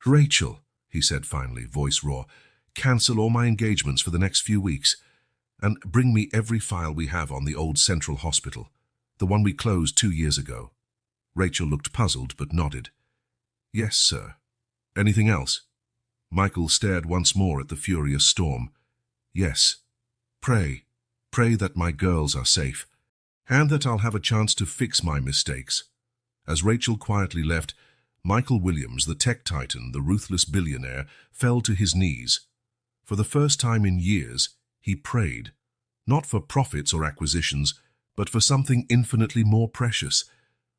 "Rachel," he said finally, voice raw, "cancel all my engagements for the next few weeks, and bring me every file we have on the old Central Hospital, the one we closed 2 years ago." Rachel looked puzzled but nodded. "Yes, sir." "Anything else?" Michael stared once more at the furious storm. "Yes. Pray that my girls are safe, and that I'll have a chance to fix my mistakes." As Rachel quietly left, Michael Williams, the tech titan, the ruthless billionaire, fell to his knees. For the first time in years, he prayed, not for profits or acquisitions, but for something infinitely more precious,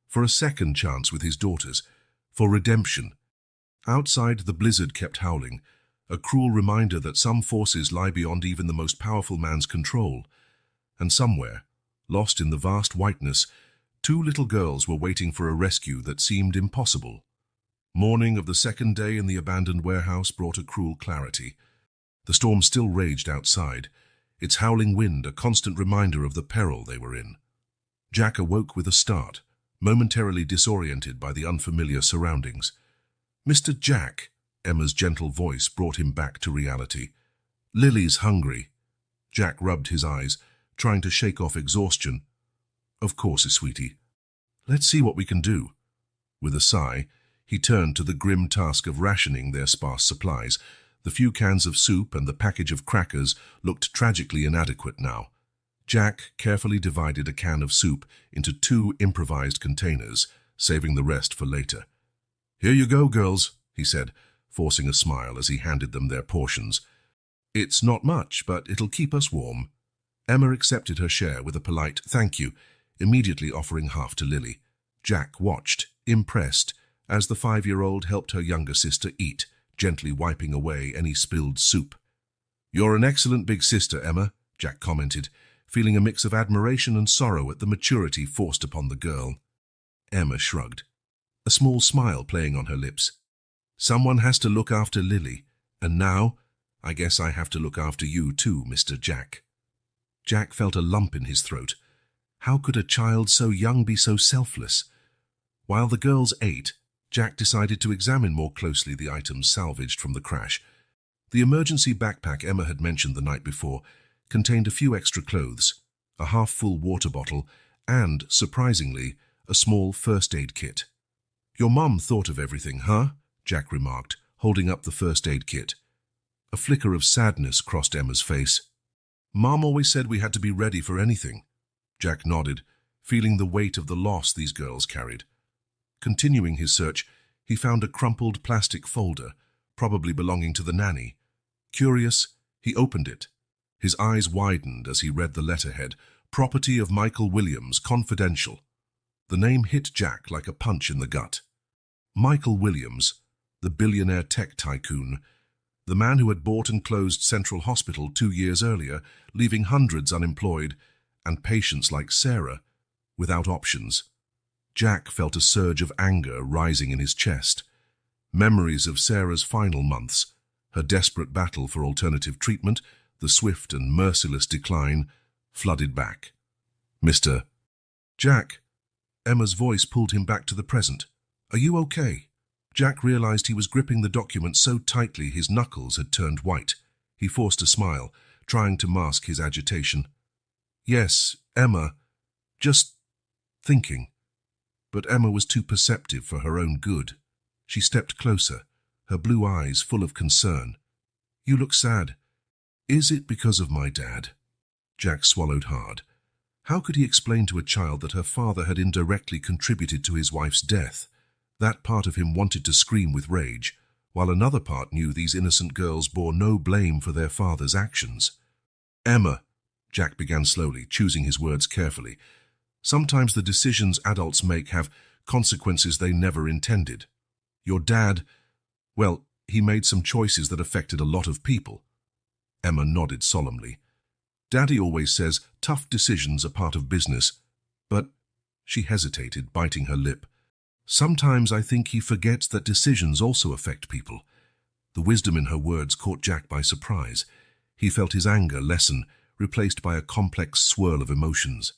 for a second chance with his daughters, for redemption. Outside, the blizzard kept howling, a cruel reminder that some forces lie beyond even the most powerful man's control. And somewhere, lost in the vast whiteness, 2 little girls were waiting for a rescue that seemed impossible. Morning of the second day in the abandoned warehouse brought a cruel clarity. The storm still raged outside, its howling wind a constant reminder of the peril they were in. Jack awoke with a start, momentarily disoriented by the unfamiliar surroundings. "Mr. Jack," Emma's gentle voice brought him back to reality. "Lily's hungry." Jack rubbed his eyes, trying to shake off exhaustion. "Of course, sweetie. Let's see what we can do." With a sigh, he turned to the grim task of rationing their sparse supplies. The few cans of soup and the package of crackers looked tragically inadequate now. Jack carefully divided a can of soup into 2 improvised containers, saving the rest for later. "Here you go, girls," he said, forcing a smile as he handed them their portions. "It's not much, but it'll keep us warm." Emma accepted her share with a polite "thank you," immediately offering half to Lily. Jack watched, impressed, as the 5-year-old helped her younger sister eat, gently wiping away any spilled soup. "You're an excellent big sister, Emma," Jack commented, feeling a mix of admiration and sorrow at the maturity forced upon the girl. Emma shrugged, a small smile playing on her lips. "Someone has to look after Lily, and now I guess I have to look after you too, Mr. Jack." Jack felt a lump in his throat. How could a child so young be so selfless? While the girls ate, Jack decided to examine more closely the items salvaged from the crash. The emergency backpack Emma had mentioned the night before contained a few extra clothes, a half-full water bottle, and, surprisingly, a small first aid kit. "Your mum thought of everything, huh?" Jack remarked, holding up the first aid kit. A flicker of sadness crossed Emma's face. "Mom always said we had to be ready for anything." Jack nodded, feeling the weight of the loss these girls carried. Continuing his search, he found a crumpled plastic folder, probably belonging to the nanny. Curious, he opened it. His eyes widened as he read the letterhead, "Property of Michael Williams, confidential." The name hit Jack like a punch in the gut. Michael Williams, the billionaire tech tycoon, the man who had bought and closed Central Hospital 2 years earlier, leaving hundreds unemployed, and patients like Sarah without options. Jack felt a surge of anger rising in his chest. Memories of Sarah's final months, her desperate battle for alternative treatment, the swift and merciless decline, flooded back. "Mr. Jack," Emma's voice pulled him back to the present. "Are you okay?" Jack realized he was gripping the document so tightly his knuckles had turned white. He forced a smile, trying to mask his agitation. "Yes, Emma. Just thinking." But Emma was too perceptive for her own good. She stepped closer, her blue eyes full of concern. "You look sad. Is it because of my dad?" Jack swallowed hard. How could he explain to a child that her father had indirectly contributed to his wife's death? That part of him wanted to scream with rage, while another part knew these innocent girls bore no blame for their father's actions. "Emma," Jack began slowly, choosing his words carefully. "Sometimes the decisions adults make have consequences they never intended. Your dad, well, he made some choices that affected a lot of people." Emma nodded solemnly. "Daddy always says tough decisions are part of business, but—" She hesitated, biting her lip. "Sometimes I think he forgets that decisions also affect people." The wisdom in her words caught Jack by surprise. He felt his anger lessen, replaced by a complex swirl of emotions.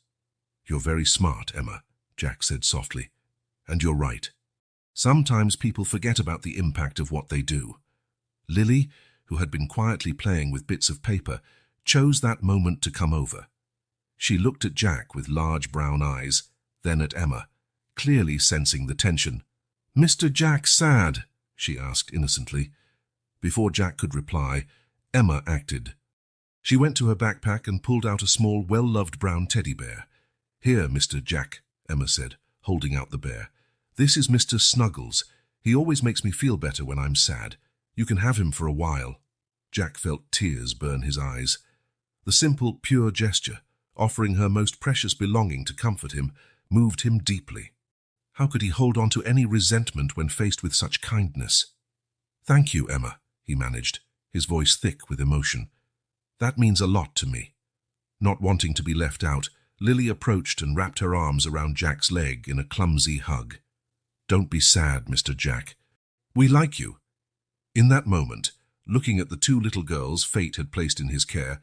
"You're very smart, Emma," Jack said softly. "And you're right. Sometimes people forget about the impact of what they do." Lily, who had been quietly playing with bits of paper, chose that moment to come over. She looked at Jack with large brown eyes, then at Emma, clearly sensing the tension. "Mr. Jack sad?" she asked innocently. Before Jack could reply, Emma acted. She went to her backpack and pulled out a small, well-loved brown teddy bear. "Here, Mr. Jack," Emma said, holding out the bear. "This is Mr. Snuggles. He always makes me feel better when I'm sad. You can have him for a while." Jack felt tears burn his eyes. The simple, pure gesture, offering her most precious belonging to comfort him, moved him deeply. How could he hold on to any resentment when faced with such kindness? "Thank you, Emma," he managed, his voice thick with emotion. "That means a lot to me." Not wanting to be left out, Lily approached and wrapped her arms around Jack's leg in a clumsy hug. "Don't be sad, Mr. Jack. We like you." In that moment, looking at the 2 little girls fate had placed in his care,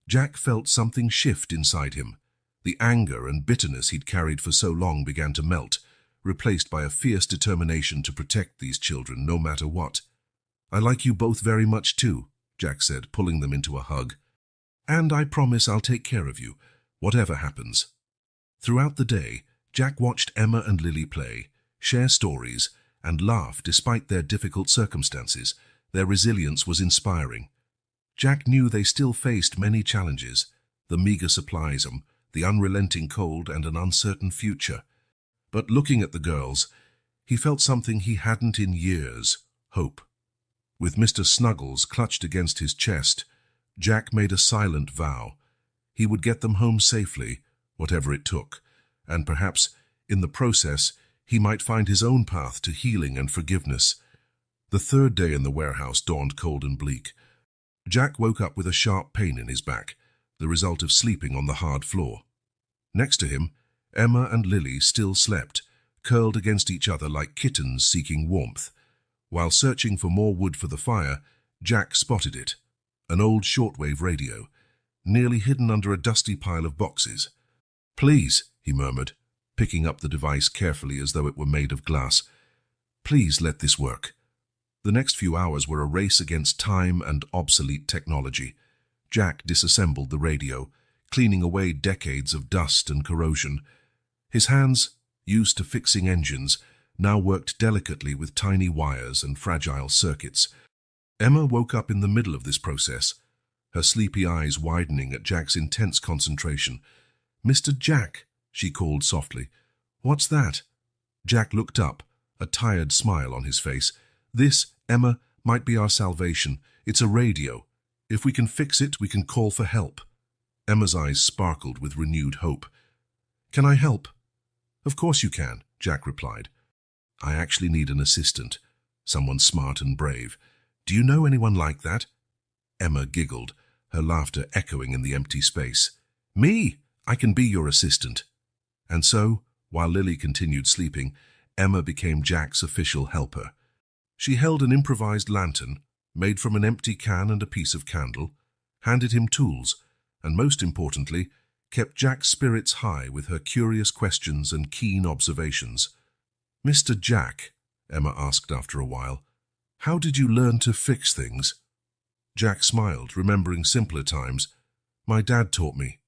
Jack felt something shift inside him. The anger and bitterness he'd carried for so long began to melt, replaced by a fierce determination to protect these children no matter what. "I like you both very much too," Jack said, pulling them into a hug. "And I promise I'll take care of you, whatever happens." Throughout the day, Jack watched Emma and Lily play, share stories, and laugh despite their difficult circumstances. Their resilience was inspiring. Jack knew they still faced many challenges: the meager supplies, the unrelenting cold, and an uncertain future. But looking at the girls, he felt something he hadn't in years: hope. With Mr. Snuggles clutched against his chest, Jack made a silent vow. He would get them home safely, whatever it took, and perhaps, in the process, he might find his own path to healing and forgiveness. The third day in the warehouse dawned cold and bleak. Jack woke up with a sharp pain in his back, the result of sleeping on the hard floor. Next to him, Emma and Lily still slept, curled against each other like kittens seeking warmth. While searching for more wood for the fire, Jack spotted it: an old shortwave radio, nearly hidden under a dusty pile of boxes. "Please," he murmured, picking up the device carefully as though it were made of glass. "Please let this work." The next few hours were a race against time and obsolete technology. Jack disassembled the radio, cleaning away decades of dust and corrosion. His hands, used to fixing engines, now worked delicately with tiny wires and fragile circuits. Emma woke up in the middle of this process, her sleepy eyes widening at Jack's intense concentration. "Mr. Jack," she called softly. "What's that?" Jack looked up, a tired smile on his face. "This, Emma, might be our salvation. It's a radio. If we can fix it, we can call for help." Emma's eyes sparkled with renewed hope. "Can I help?" "Of course you can," Jack replied. "I actually need an assistant, someone smart and brave. Do you know anyone like that?" Emma giggled, her laughter echoing in the empty space. "Me! I can be your assistant." And so, while Lily continued sleeping, Emma became Jack's official helper. She held an improvised lantern, made from an empty can and a piece of candle, handed him tools, and most importantly, kept Jack's spirits high with her curious questions and keen observations. "Mr. Jack," Emma asked after a while, "how did you learn to fix things?" Jack smiled, remembering simpler times. "My dad taught me.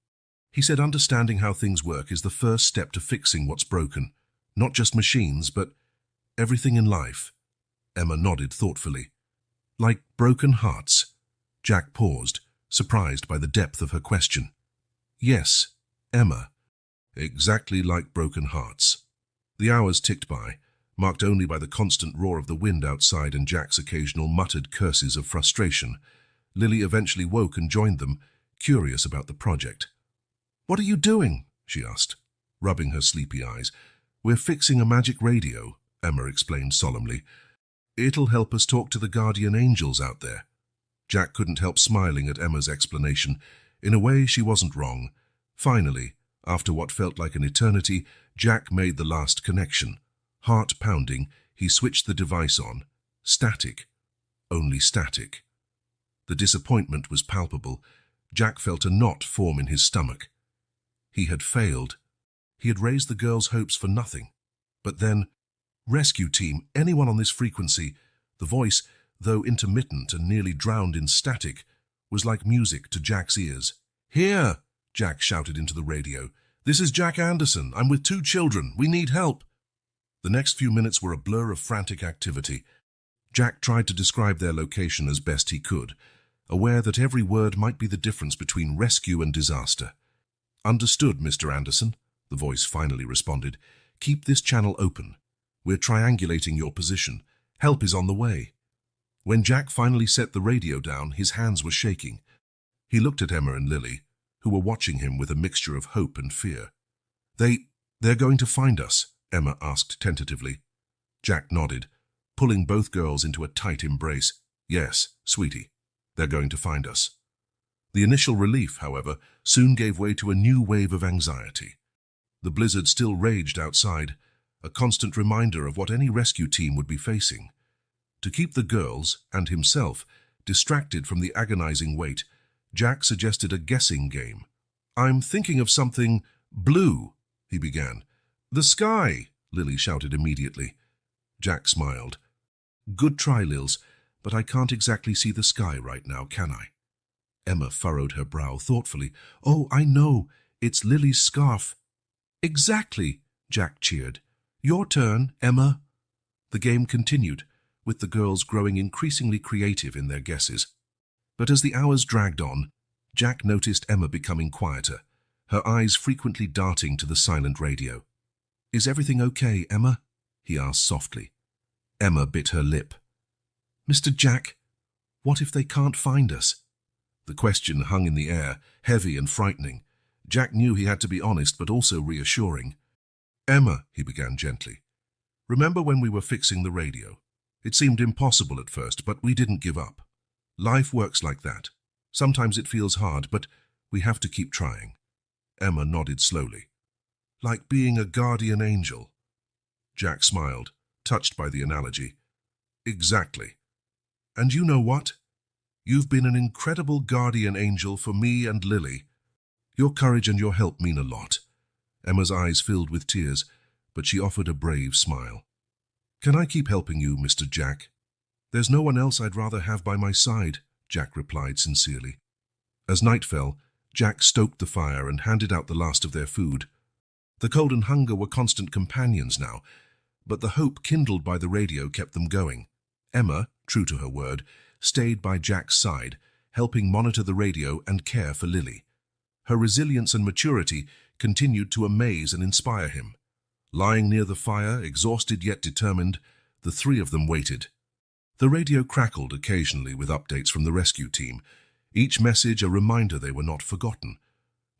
He said understanding how things work is the first step to fixing what's broken. Not just machines, but everything in life." Emma nodded thoughtfully. "Like broken hearts?" Jack paused, surprised by the depth of her question. "Yes, Emma. Exactly like broken hearts." The hours ticked by, marked only by the constant roar of the wind outside and Jack's occasional muttered curses of frustration. Lily eventually woke and joined them, curious about the project. "What are you doing?" she asked, rubbing her sleepy eyes. "We're fixing a magic radio," Emma explained solemnly. "It'll help us talk to the guardian angels out there." Jack couldn't help smiling at Emma's explanation. In a way, she wasn't wrong. Finally, after what felt like an eternity, Jack made the last connection. Heart pounding, he switched the device on. Static. Only static. The disappointment was palpable. Jack felt a knot form in his stomach. He had failed. He had raised the girls' hopes for nothing. But then, "Rescue team, anyone on this frequency," the voice, though intermittent and nearly drowned in static, was like music to Jack's ears. "Here!" Jack shouted into the radio. "This is Jack Anderson. I'm with 2 children. We need help." The next few minutes were a blur of frantic activity. Jack tried to describe their location as best he could, aware that every word might be the difference between rescue and disaster. "Understood, Mr. Anderson," the voice finally responded. "Keep this channel open. We're triangulating your position. Help is on the way." When Jack finally set the radio down, his hands were shaking. He looked at Emma and Lily, who were watching him with a mixture of hope and fear. They're going to find us?" Emma asked tentatively. Jack nodded, pulling both girls into a tight embrace. "Yes, sweetie, they're going to find us." The initial relief, however, soon gave way to a new wave of anxiety. The blizzard still raged outside, a constant reminder of what any rescue team would be facing. To keep the girls, and himself, distracted from the agonizing wait, Jack suggested a guessing game. "I'm thinking of something blue," he began. "The sky," Lily shouted immediately. Jack smiled. Good try, Lils, but I can't exactly see the sky right now, can I? Emma furrowed her brow thoughtfully. Oh, I know. It's Lily's scarf. Exactly, Jack cheered. Your turn, Emma. The game continued, with the girls growing increasingly creative in their guesses. But as the hours dragged on, Jack noticed Emma becoming quieter, her eyes frequently darting to the silent radio. Is everything okay, Emma? He asked softly. Emma bit her lip. Mr. Jack, what if they can't find us? The question hung in the air, heavy and frightening. Jack knew he had to be honest but also reassuring. Emma, he began gently, remember when we were fixing the radio? It seemed impossible at first, but we didn't give up. Life works like that. Sometimes it feels hard, but we have to keep trying. Emma nodded slowly. Like being a guardian angel. Jack smiled, touched by the analogy. Exactly. And you know what? You've been an incredible guardian angel for me and Lily. Your courage and your help mean a lot. Emma's eyes filled with tears, but she offered a brave smile. Can I keep helping you, Mr. Jack? There's no one else I'd rather have by my side, Jack replied sincerely. As night fell, Jack stoked the fire and handed out the last of their food. The cold and hunger were constant companions now, but the hope kindled by the radio kept them going. Emma, true to her word, stayed by Jack's side, helping monitor the radio and care for Lily. Her resilience and maturity continued to amaze and inspire him. Lying near the fire, exhausted yet determined, the three of them waited. The radio crackled occasionally with updates from the rescue team, each message a reminder they were not forgotten.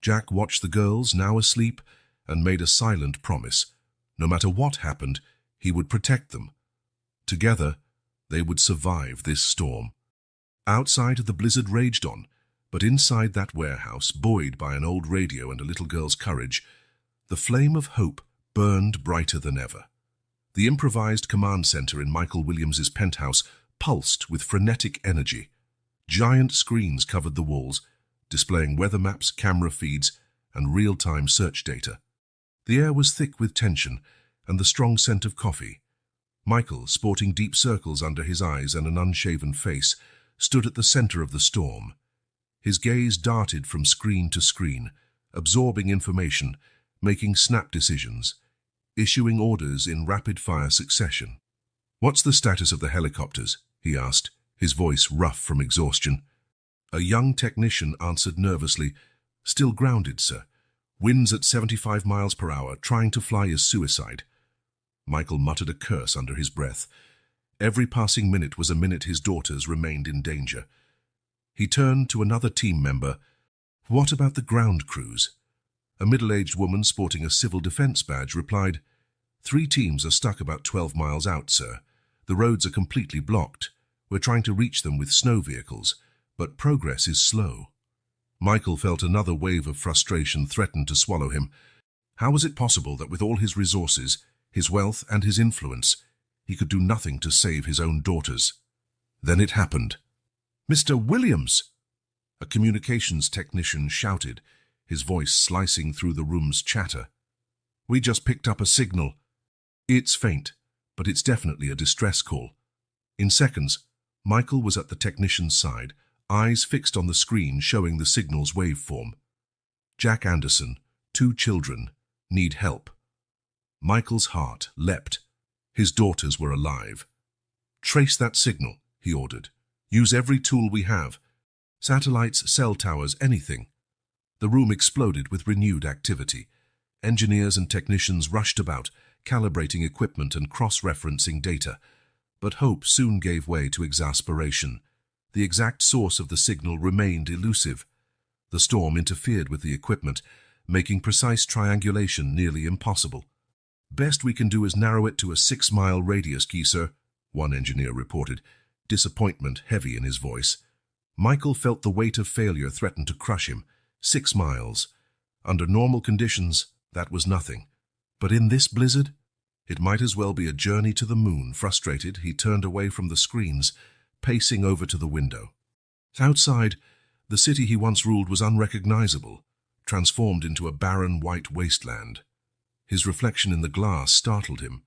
Jack watched the girls, now asleep, and made a silent promise. No matter what happened, he would protect them. Together, they would survive this storm. Outside, the blizzard raged on, but inside that warehouse, buoyed by an old radio and a little girl's courage, the flame of hope burned brighter than ever. The improvised command center in Michael Williams's penthouse pulsed with frenetic energy. Giant screens covered the walls, displaying weather maps, camera feeds, and real-time search data. The air was thick with tension and the strong scent of coffee. Michael, sporting deep circles under his eyes and an unshaven face, stood at the center of the storm. His gaze darted from screen to screen, absorbing information, making snap decisions, issuing orders in rapid-fire succession. "What's the status of the helicopters?" he asked, his voice rough from exhaustion. A young technician answered nervously, "Still grounded, sir. Winds at 75 miles per hour, trying to fly is suicide." Michael muttered a curse under his breath. Every passing minute was a minute his daughters remained in danger. He turned to another team member. "What about the ground crews?" A middle-aged woman sporting a civil defense badge replied, "3 teams are stuck about 12 miles out, sir. The roads are completely blocked. We're trying to reach them with snow vehicles, but progress is slow." Michael felt another wave of frustration threaten to swallow him. How was it possible that with all his resources, his wealth and his influence, he could do nothing to save his own daughters? Then it happened. "Mr. Williams!" A communications technician shouted, his voice slicing through the room's chatter. "We just picked up a signal. It's faint, but it's definitely a distress call." In seconds, Michael was at the technician's side, eyes fixed on the screen showing the signal's waveform. Jack Anderson, 2 children, need help. Michael's heart leapt. His daughters were alive. "Trace that signal," he ordered. "Use every tool we have. Satellites, cell towers, anything." The room exploded with renewed activity. Engineers and technicians rushed about, calibrating equipment and cross-referencing data. But hope soon gave way to exasperation. The exact source of the signal remained elusive. The storm interfered with the equipment, making precise triangulation nearly impossible. "Best we can do is narrow it to a 6-mile radius, sir," one engineer reported, disappointment heavy in his voice. Michael felt the weight of failure threaten to crush him. 6 miles. Under normal conditions, that was nothing. But in this blizzard, it might as well be a journey to the moon. Frustrated, he turned away from the screens, pacing over to the window. Outside, the city he once ruled was unrecognizable, transformed into a barren white wasteland. His reflection in the glass startled him.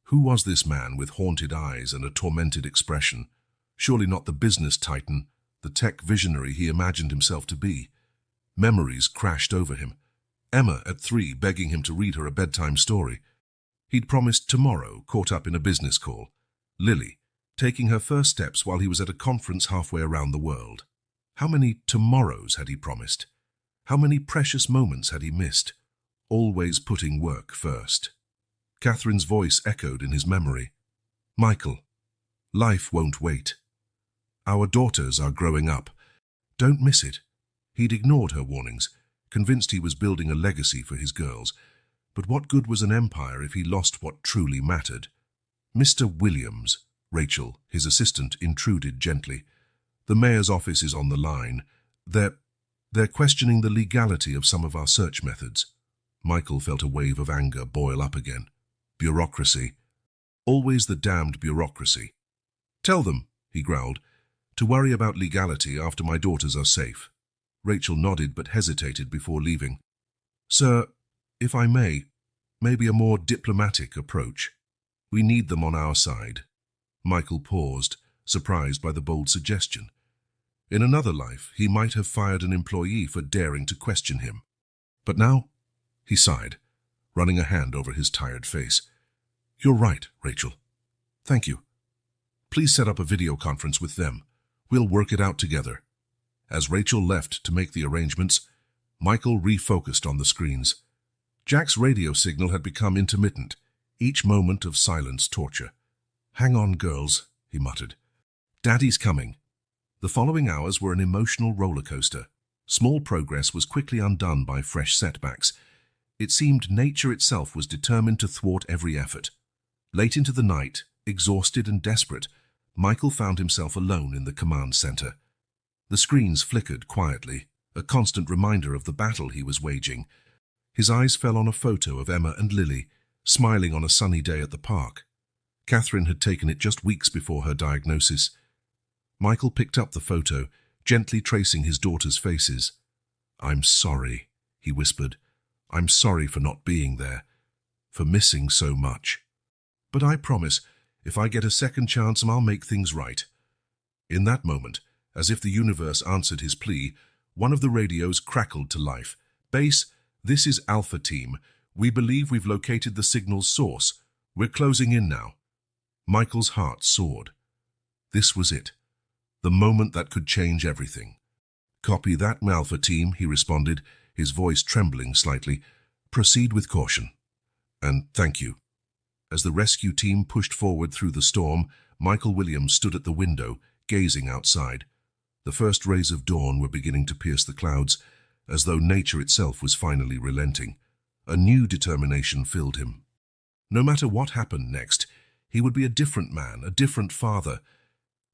Who was this man with haunted eyes and a tormented expression? Surely not the business titan, the tech visionary he imagined himself to be. Memories crashed over him. Emma at 3 begging him to read her a bedtime story. He'd promised tomorrow, caught up in a business call. Lily, taking her first steps while he was at a conference halfway around the world. How many tomorrows had he promised? How many precious moments had he missed? Always putting work first. Catherine's voice echoed in his memory. Michael, life won't wait. Our daughters are growing up. Don't miss it. He'd ignored her warnings, convinced he was building a legacy for his girls. But what good was an empire if he lost what truly mattered? Mr. Williams, Rachel, his assistant, intruded gently. The mayor's office is on the line. They're questioning the legality of some of our search methods. Michael felt a wave of anger boil up again. Bureaucracy. Always the damned bureaucracy. Tell them, he growled, to worry about legality after my daughters are safe. Rachel nodded but hesitated before leaving. Sir, if I may, maybe a more diplomatic approach. We need them on our side. Michael paused, surprised by the bold suggestion. In another life, he might have fired an employee for daring to question him. But now, he sighed, running a hand over his tired face. You're right, Rachel. Thank you. Please set up a video conference with them. We'll work it out together. As Rachel left to make the arrangements, Michael refocused on the screens. Jack's radio signal had become intermittent, each moment of silence torture. Hang on, girls, he muttered. Daddy's coming. The following hours were an emotional roller coaster. Small progress was quickly undone by fresh setbacks. It seemed nature itself was determined to thwart every effort. Late into the night, exhausted and desperate, Michael found himself alone in the command center. The screens flickered quietly, a constant reminder of the battle he was waging. His eyes fell on a photo of Emma and Lily, smiling on a sunny day at the park. Catherine had taken it just weeks before her diagnosis. Michael picked up the photo, gently tracing his daughters' faces. I'm sorry, he whispered. I'm sorry for not being there, for missing so much. But I promise, if I get a second chance, I'll make things right. In that moment, as if the universe answered his plea, one of the radios crackled to life. Base, this is Alpha Team. We believe we've located the signal's source. We're closing in now. Michael's heart soared. This was it. The moment that could change everything. Copy that, Alpha Team, he responded, his voice trembling slightly. Proceed with caution. And thank you. As the rescue team pushed forward through the storm, Michael Williams stood at the window, gazing outside. The first rays of dawn were beginning to pierce the clouds, as though nature itself was finally relenting. A new determination filled him. No matter what happened next, he would be a different man, a different father,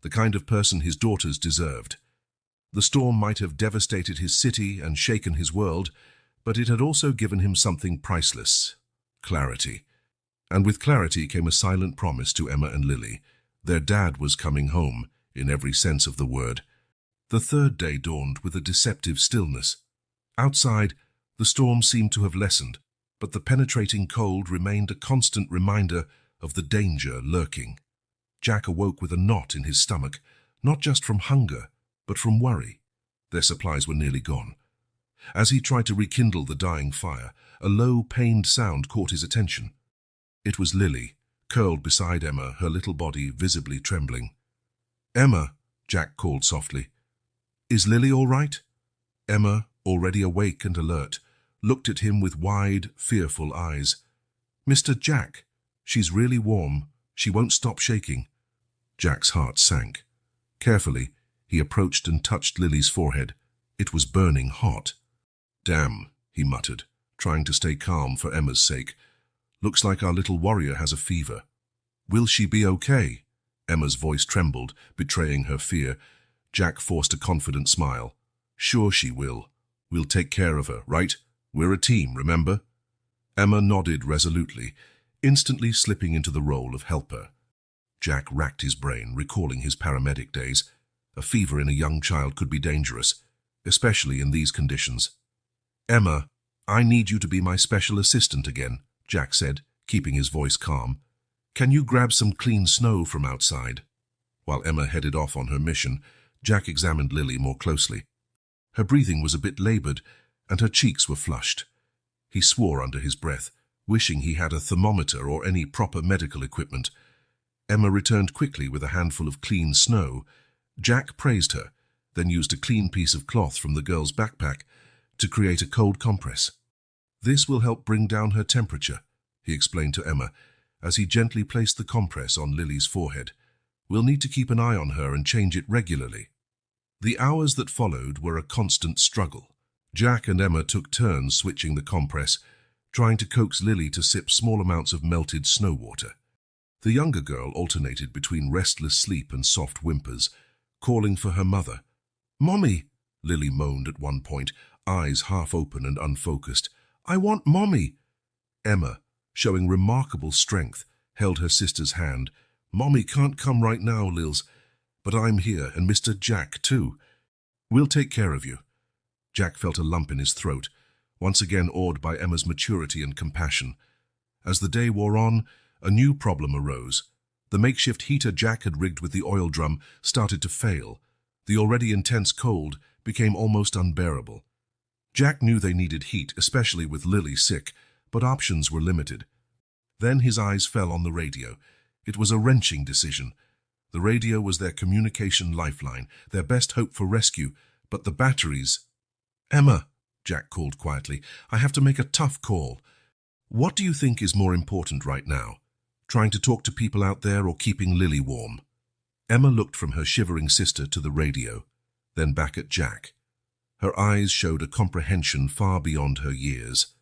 the kind of person his daughters deserved. The storm might have devastated his city and shaken his world, but it had also given him something priceless: clarity. And with clarity came a silent promise to Emma and Lily. Their dad was coming home, in every sense of the word. The third day dawned with a deceptive stillness. Outside, the storm seemed to have lessened, but the penetrating cold remained a constant reminder of the danger lurking. Jack awoke with a knot in his stomach, not just from hunger, but from worry. Their supplies were nearly gone. As he tried to rekindle the dying fire, a low, pained sound caught his attention. It was Lily, curled beside Emma, her little body visibly trembling. Emma, Jack called softly. Is Lily all right? Emma, already awake and alert, looked at him with wide, fearful eyes. Mr. Jack, she's really warm. She won't stop shaking. Jack's heart sank. Carefully, he approached and touched Lily's forehead. It was burning hot. Damn, he muttered, trying to stay calm for Emma's sake. Looks like our little warrior has a fever. Will she be okay? Emma's voice trembled, betraying her fear. Jack forced a confident smile. Sure she will. We'll take care of her, right? We're a team, remember? Emma nodded resolutely, instantly slipping into the role of helper. Jack racked his brain, recalling his paramedic days. A fever in a young child could be dangerous, especially in these conditions. Emma, I need you to be my special assistant again, Jack said, keeping his voice calm. "Can you grab some clean snow from outside?" While Emma headed off on her mission, Jack examined Lily more closely. Her breathing was a bit labored, and her cheeks were flushed. He swore under his breath, wishing he had a thermometer or any proper medical equipment. Emma returned quickly with a handful of clean snow. Jack praised her, then used a clean piece of cloth from the girl's backpack to create a cold compress. "This will help bring down her temperature," he explained to Emma, as he gently placed the compress on Lily's forehead. "We'll need to keep an eye on her and change it regularly." The hours that followed were a constant struggle. Jack and Emma took turns switching the compress, trying to coax Lily to sip small amounts of melted snow water. The younger girl alternated between restless sleep and soft whimpers, calling for her mother. "Mommy," Lily moaned at one point, eyes half open and unfocused. "I want Mommy." Emma, showing remarkable strength, held her sister's hand. "Mommy can't come right now, Lils, but I'm here, and Mr. Jack too. We'll take care of you." Jack felt a lump in his throat, once again awed by Emma's maturity and compassion. As the day wore on, a new problem arose. The makeshift heater Jack had rigged with the oil drum started to fail. The already intense cold became almost unbearable. Jack knew they needed heat, especially with Lily sick, but options were limited. Then his eyes fell on the radio. It was a wrenching decision. The radio was their communication lifeline, their best hope for rescue, but the batteries... "Emma," Jack called quietly, "I have to make a tough call. What do you think is more important right now? Trying to talk to people out there or keeping Lily warm?" Emma looked from her shivering sister to the radio, then back at Jack. Her eyes showed a comprehension far beyond her years.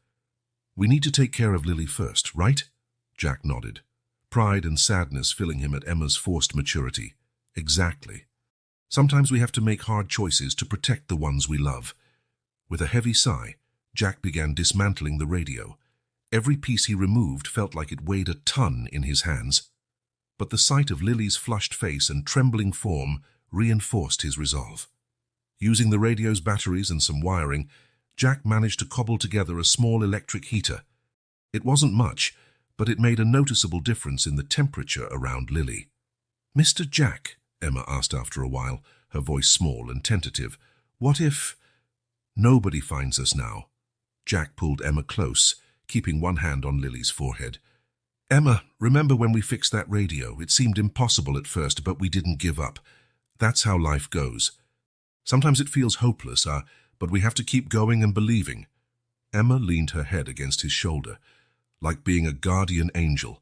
"We need to take care of Lily first, right?" Jack nodded, pride and sadness filling him at Emma's forced maturity. "Exactly. Sometimes we have to make hard choices to protect the ones we love." With a heavy sigh, Jack began dismantling the radio. Every piece he removed felt like it weighed a ton in his hands. But the sight of Lily's flushed face and trembling form reinforced his resolve. Using the radio's batteries and some wiring, Jack managed to cobble together a small electric heater. It wasn't much, but it made a noticeable difference in the temperature around Lily. "Mr. Jack," Emma asked after a while, her voice small and tentative, "what if—" "Nobody finds us now." Jack pulled Emma close, keeping one hand on Lily's forehead. "Emma, remember when we fixed that radio? It seemed impossible at first, but we didn't give up. That's how life goes. Sometimes it feels hopeless, but we have to keep going and believing." Emma leaned her head against his shoulder, like being a guardian angel.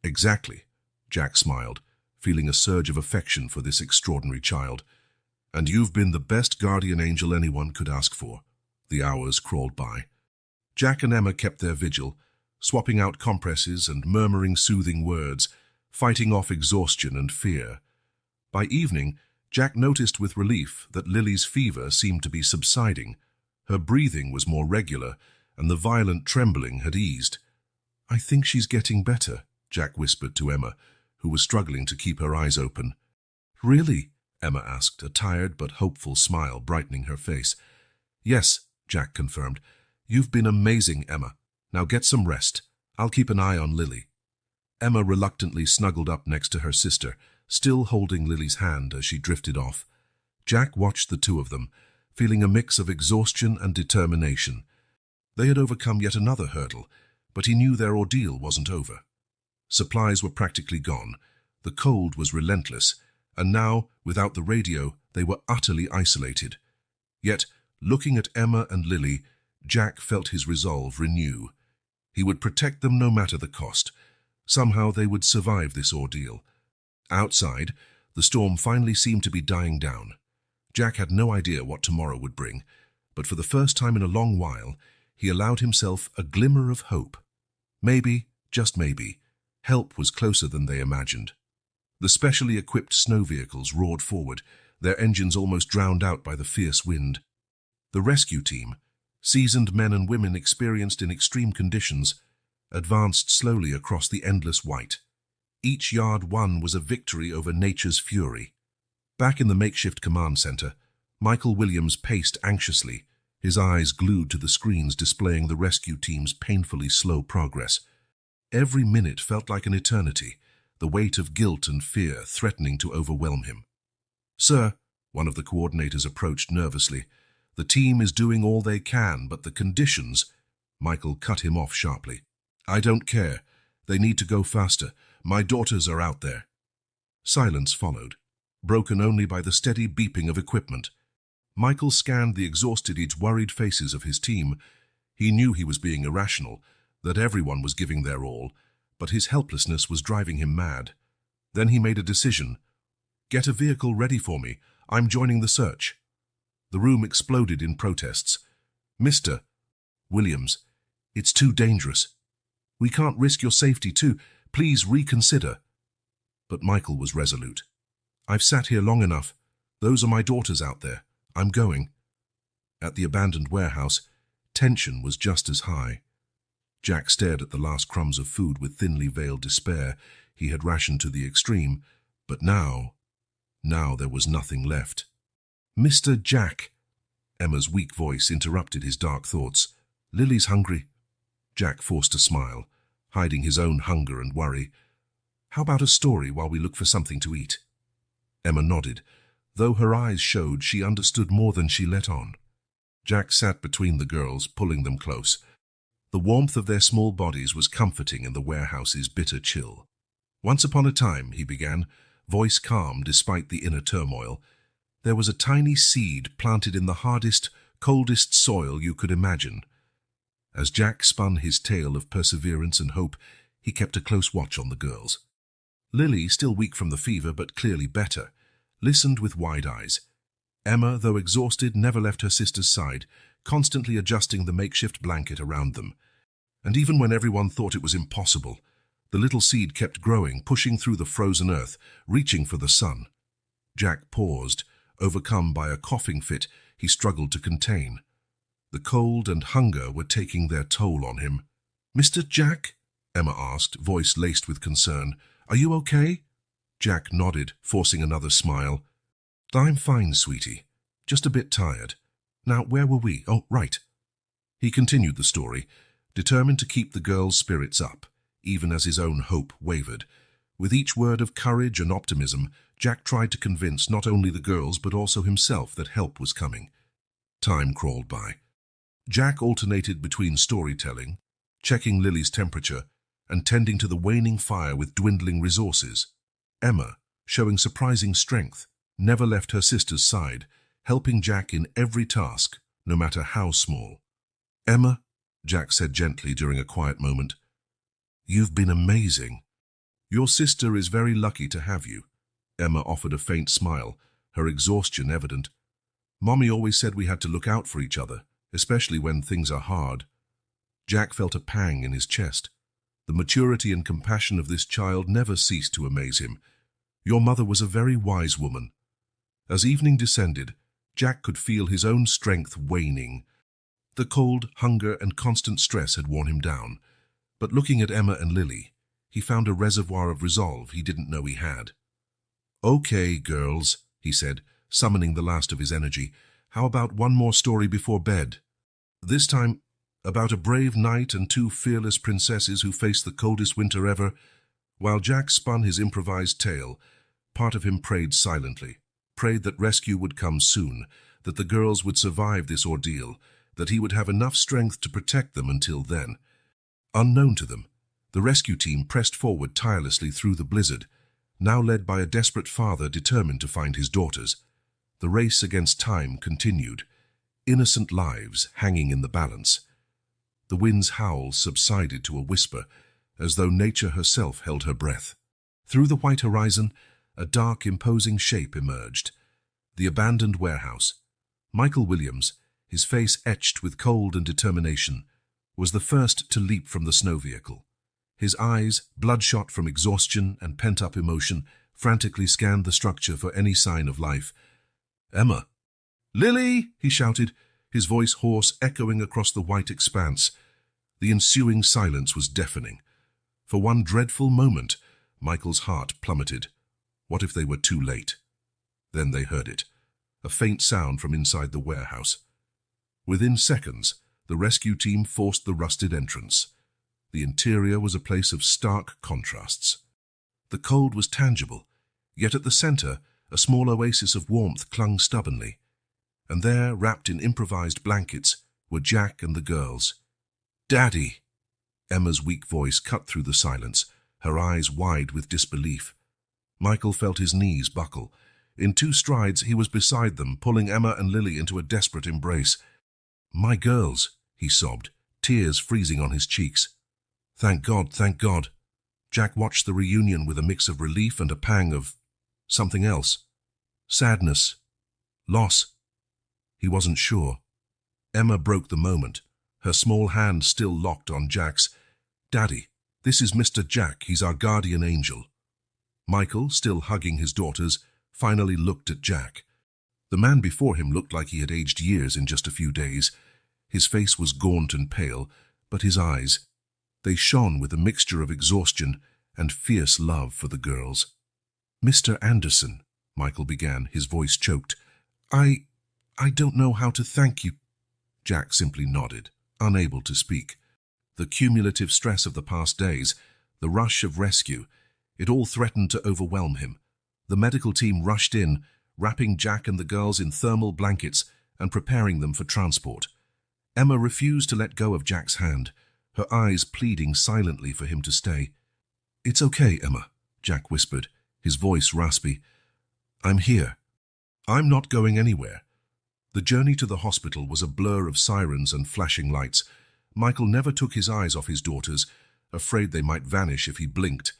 "Exactly," Jack smiled, feeling a surge of affection for this extraordinary child. "And you've been the best guardian angel anyone could ask for." The hours crawled by. Jack and Emma kept their vigil, swapping out compresses and murmuring soothing words, fighting off exhaustion and fear. By evening, Jack noticed with relief that Lily's fever seemed to be subsiding. Her breathing was more regular, and the violent trembling had eased. "I think she's getting better," Jack whispered to Emma, who was struggling to keep her eyes open. "Really?" Emma asked, a tired but hopeful smile brightening her face. "Yes," Jack confirmed. "You've been amazing, Emma. Now get some rest. I'll keep an eye on Lily." Emma reluctantly snuggled up next to her sister, still holding Lily's hand as she drifted off. Jack watched the two of them, feeling a mix of exhaustion and determination. They had overcome yet another hurdle, but he knew their ordeal wasn't over. Supplies were practically gone, the cold was relentless, and now, without the radio, they were utterly isolated. Yet, looking at Emma and Lily, Jack felt his resolve renew. He would protect them no matter the cost. Somehow they would survive this ordeal. Outside, the storm finally seemed to be dying down. Jack had no idea what tomorrow would bring, but for the first time in a long while, he allowed himself a glimmer of hope. Maybe, just maybe, help was closer than they imagined. The specially equipped snow vehicles roared forward, their engines almost drowned out by the fierce wind. The rescue team, seasoned men and women experienced in extreme conditions, advanced slowly across the endless white. Each yard won was a victory over nature's fury. Back in the makeshift command center, Michael Williams paced anxiously, his eyes glued to the screens displaying the rescue team's painfully slow progress. Every minute felt like an eternity, the weight of guilt and fear threatening to overwhelm him. "Sir," one of the coordinators approached nervously, "the team is doing all they can, but the conditions—" Michael cut him off sharply. "I don't care. They need to go faster. My daughters are out there." Silence followed, broken only by the steady beeping of equipment. Michael scanned the exhausted yet worried faces of his team. He knew he was being irrational, that everyone was giving their all, but his helplessness was driving him mad. Then he made a decision. "Get a vehicle ready for me. I'm joining the search." The room exploded in protests. "Mr. Williams, it's too dangerous. We can't risk your safety too. Please reconsider." But Michael was resolute. "I've sat here long enough. Those are my daughters out there. I'm going." At the abandoned warehouse, tension was just as high. Jack stared at the last crumbs of food with thinly veiled despair. He had rationed to the extreme, but now there was nothing left. "Mr. Jack," Emma's weak voice interrupted his dark thoughts. "Lily's hungry." Jack forced a smile, hiding his own hunger and worry. "How about a story while we look for something to eat?" Emma nodded, though her eyes showed she understood more than she let on. Jack sat between the girls, pulling them close. The warmth of their small bodies was comforting in the warehouse's bitter chill. "Once upon a time," he began, voice calm despite the inner turmoil, "there was a tiny seed planted in the hardest, coldest soil you could imagine." As Jack spun his tale of perseverance and hope, he kept a close watch on the girls. Lily, still weak from the fever but clearly better, listened with wide eyes. Emma, though exhausted, never left her sister's side, constantly adjusting the makeshift blanket around them. And even when everyone thought it was impossible, the little seed kept growing, pushing through the frozen earth, reaching for the sun. Jack paused, overcome by a coughing fit he struggled to contain. The cold and hunger were taking their toll on him. "Mr. Jack?" Emma asked, voice laced with concern. "Are you okay?" Jack nodded, forcing another smile. "I'm fine, sweetie. Just a bit tired. Now, where were we? Oh, right." He continued the story, determined to keep the girls' spirits up, even as his own hope wavered. With each word of courage and optimism, Jack tried to convince not only the girls but also himself that help was coming. Time crawled by. Jack alternated between storytelling, checking Lily's temperature, and tending to the waning fire with dwindling resources. Emma, showing surprising strength, never left her sister's side, helping Jack in every task, no matter how small. "Emma," Jack said gently during a quiet moment, "you've been amazing. Your sister is very lucky to have you." Emma offered a faint smile, her exhaustion evident. "Mommy always said we had to look out for each other, especially when things are hard." Jack felt a pang in his chest. The maturity and compassion of this child never ceased to amaze him. Your mother was a very wise woman. As evening descended, Jack could feel his own strength waning. The cold, hunger, and constant stress had worn him down. But looking at Emma and Lily, he found a reservoir of resolve he didn't know he had. "Okay, girls," he said, summoning the last of his energy. "How about one more story before bed? This time, about a brave knight and two fearless princesses who faced the coldest winter ever." While Jack spun his improvised tale, part of him prayed silently, prayed that rescue would come soon, that the girls would survive this ordeal, that he would have enough strength to protect them until then. Unknown to them, the rescue team pressed forward tirelessly through the blizzard, now led by a desperate father determined to find his daughters. The race against time continued, innocent lives hanging in the balance. The wind's howl subsided to a whisper, as though nature herself held her breath. Through the white horizon, a dark, imposing shape emerged. The abandoned warehouse. Michael Williams, his face etched with cold and determination, was the first to leap from the snow vehicle. His eyes, bloodshot from exhaustion and pent-up emotion, frantically scanned the structure for any sign of life. "Emma!" "Lily!" he shouted, his voice hoarse, echoing across the white expanse. The ensuing silence was deafening. For one dreadful moment, Michael's heart plummeted. What if they were too late? Then they heard it, a faint sound from inside the warehouse. Within seconds, the rescue team forced the rusted entrance. The interior was a place of stark contrasts. The cold was tangible, yet at the center, a small oasis of warmth clung stubbornly. And there, wrapped in improvised blankets, were Jack and the girls. "Daddy!" Emma's weak voice cut through the silence, her eyes wide with disbelief. Michael felt his knees buckle. In 2 strides, he was beside them, pulling Emma and Lily into a desperate embrace. "My girls," he sobbed, tears freezing on his cheeks. "Thank God, thank God." Jack watched the reunion with a mix of relief and a pang of something else. Sadness. Loss. He wasn't sure. Emma broke the moment, her small hand still locked on Jack's. "Daddy, this is Mr. Jack. He's our guardian angel." Michael, still hugging his daughters, finally looked at Jack. The man before him looked like he had aged years in just a few days. His face was gaunt and pale, but his eyes, they shone with a mixture of exhaustion and fierce love for the girls. "Mr. Anderson," Michael began, his voice choked. I don't know how to thank you." Jack simply nodded, unable to speak. The cumulative stress of the past days, the rush of rescue, it all threatened to overwhelm him. The medical team rushed in, wrapping Jack and the girls in thermal blankets and preparing them for transport. Emma refused to let go of Jack's hand, her eyes pleading silently for him to stay. "It's okay, Emma," Jack whispered, his voice raspy. "I'm here. I'm not going anywhere." The journey to the hospital was a blur of sirens and flashing lights. Michael never took his eyes off his daughters, afraid they might vanish if he blinked.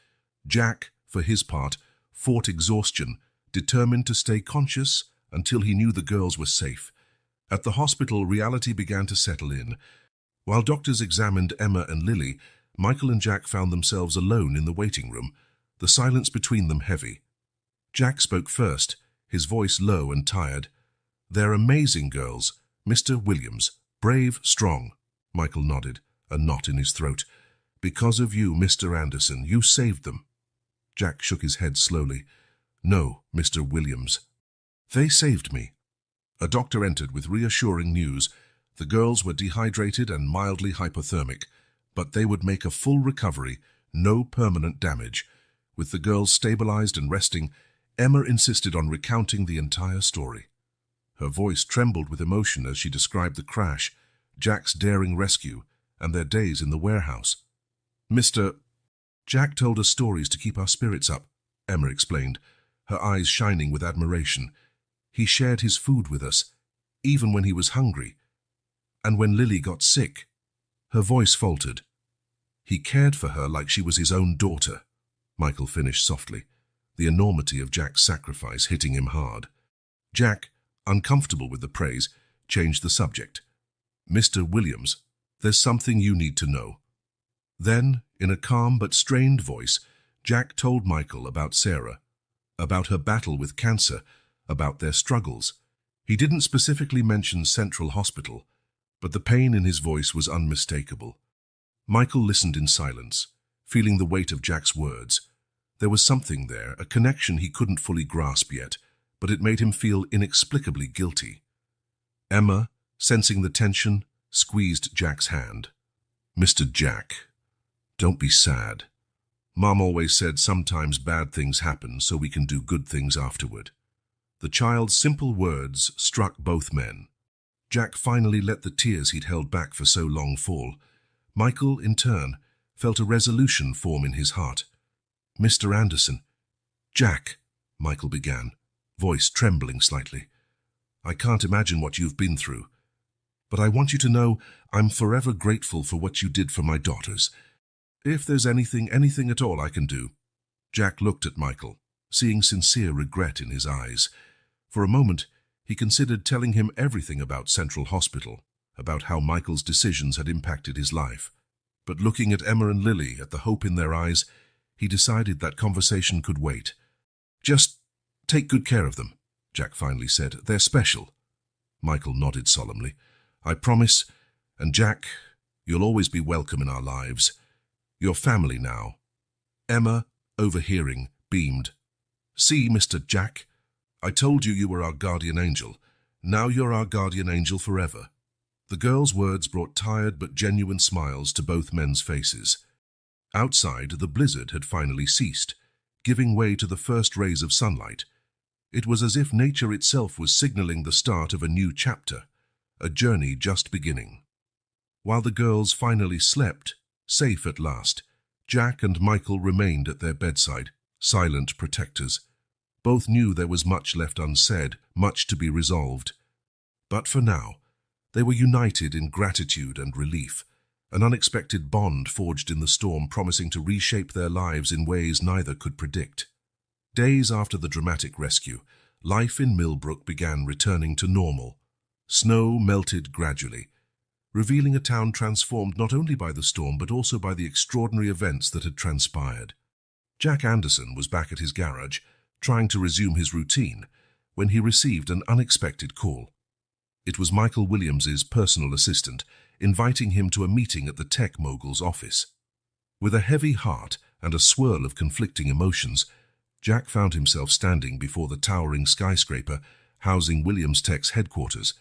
Jack, for his part, fought exhaustion, determined to stay conscious until he knew the girls were safe. At the hospital, reality began to settle in. While doctors examined Emma and Lily, Michael and Jack found themselves alone in the waiting room, the silence between them heavy. Jack spoke first, his voice low and tired. "They're amazing girls, Mr. Williams, brave, strong." Michael nodded, a knot in his throat. "Because of you, Mr. Anderson, you saved them." Jack shook his head slowly. "No, Mr. Williams. They saved me." A doctor entered with reassuring news. The girls were dehydrated and mildly hypothermic, but they would make a full recovery, no permanent damage. With the girls stabilized and resting, Emma insisted on recounting the entire story. Her voice trembled with emotion as she described the crash, Jack's daring rescue, and their days in the warehouse. Jack told us stories to keep our spirits up," Emma explained, her eyes shining with admiration. "He shared his food with us, even when he was hungry. And when Lily got sick," her voice faltered. "He cared for her like she was his own daughter," Michael finished softly, the enormity of Jack's sacrifice hitting him hard. Jack, uncomfortable with the praise, changed the subject. "Mr. Williams, there's something you need to know." Then, in a calm but strained voice, Jack told Michael about Sarah, about her battle with cancer, about their struggles. He didn't specifically mention Central Hospital, but the pain in his voice was unmistakable. Michael listened in silence, feeling the weight of Jack's words. There was something there, a connection he couldn't fully grasp yet, but it made him feel inexplicably guilty. Emma, sensing the tension, squeezed Jack's hand. "Mr. Jack, don't be sad. Mom always said sometimes bad things happen so we can do good things afterward." The child's simple words struck both men. Jack finally let the tears he'd held back for so long fall. Michael, in turn, felt a resolution form in his heart. "Mr. Anderson." "Jack," Michael began, voice trembling slightly. "I can't imagine what you've been through. But I want you to know I'm forever grateful for what you did for my daughters. If there's anything at all I can do." Jack looked at Michael, seeing sincere regret in his eyes. For a moment, he considered telling him everything about Central Hospital, about how Michael's decisions had impacted his life. But looking at Emma and Lily, at the hope in their eyes, he decided that conversation could wait. "Just take good care of them," Jack finally said. "They're special." Michael nodded solemnly. "I promise, and Jack, you'll always be welcome in our lives. You're family now." Emma, overhearing, beamed. "See, Mr. Jack, I told you you were our guardian angel. Now you're our guardian angel forever." The girl's words brought tired but genuine smiles to both men's faces. Outside, the blizzard had finally ceased, giving way to the first rays of sunlight. It was as if nature itself was signaling the start of a new chapter, a journey just beginning. While the girls finally slept, safe at last, Jack and Michael remained at their bedside, silent protectors. Both knew there was much left unsaid, much to be resolved. But for now, they were united in gratitude and relief, an unexpected bond forged in the storm promising to reshape their lives in ways neither could predict. Days after the dramatic rescue, life in Millbrook began returning to normal. Snow melted gradually, revealing a town transformed not only by the storm but also by the extraordinary events that had transpired. Jack Anderson was back at his garage, trying to resume his routine, when he received an unexpected call. It was Michael Williams's personal assistant, inviting him to a meeting at the tech mogul's office. With a heavy heart and a swirl of conflicting emotions, Jack found himself standing before the towering skyscraper housing Williams Tech's headquarters.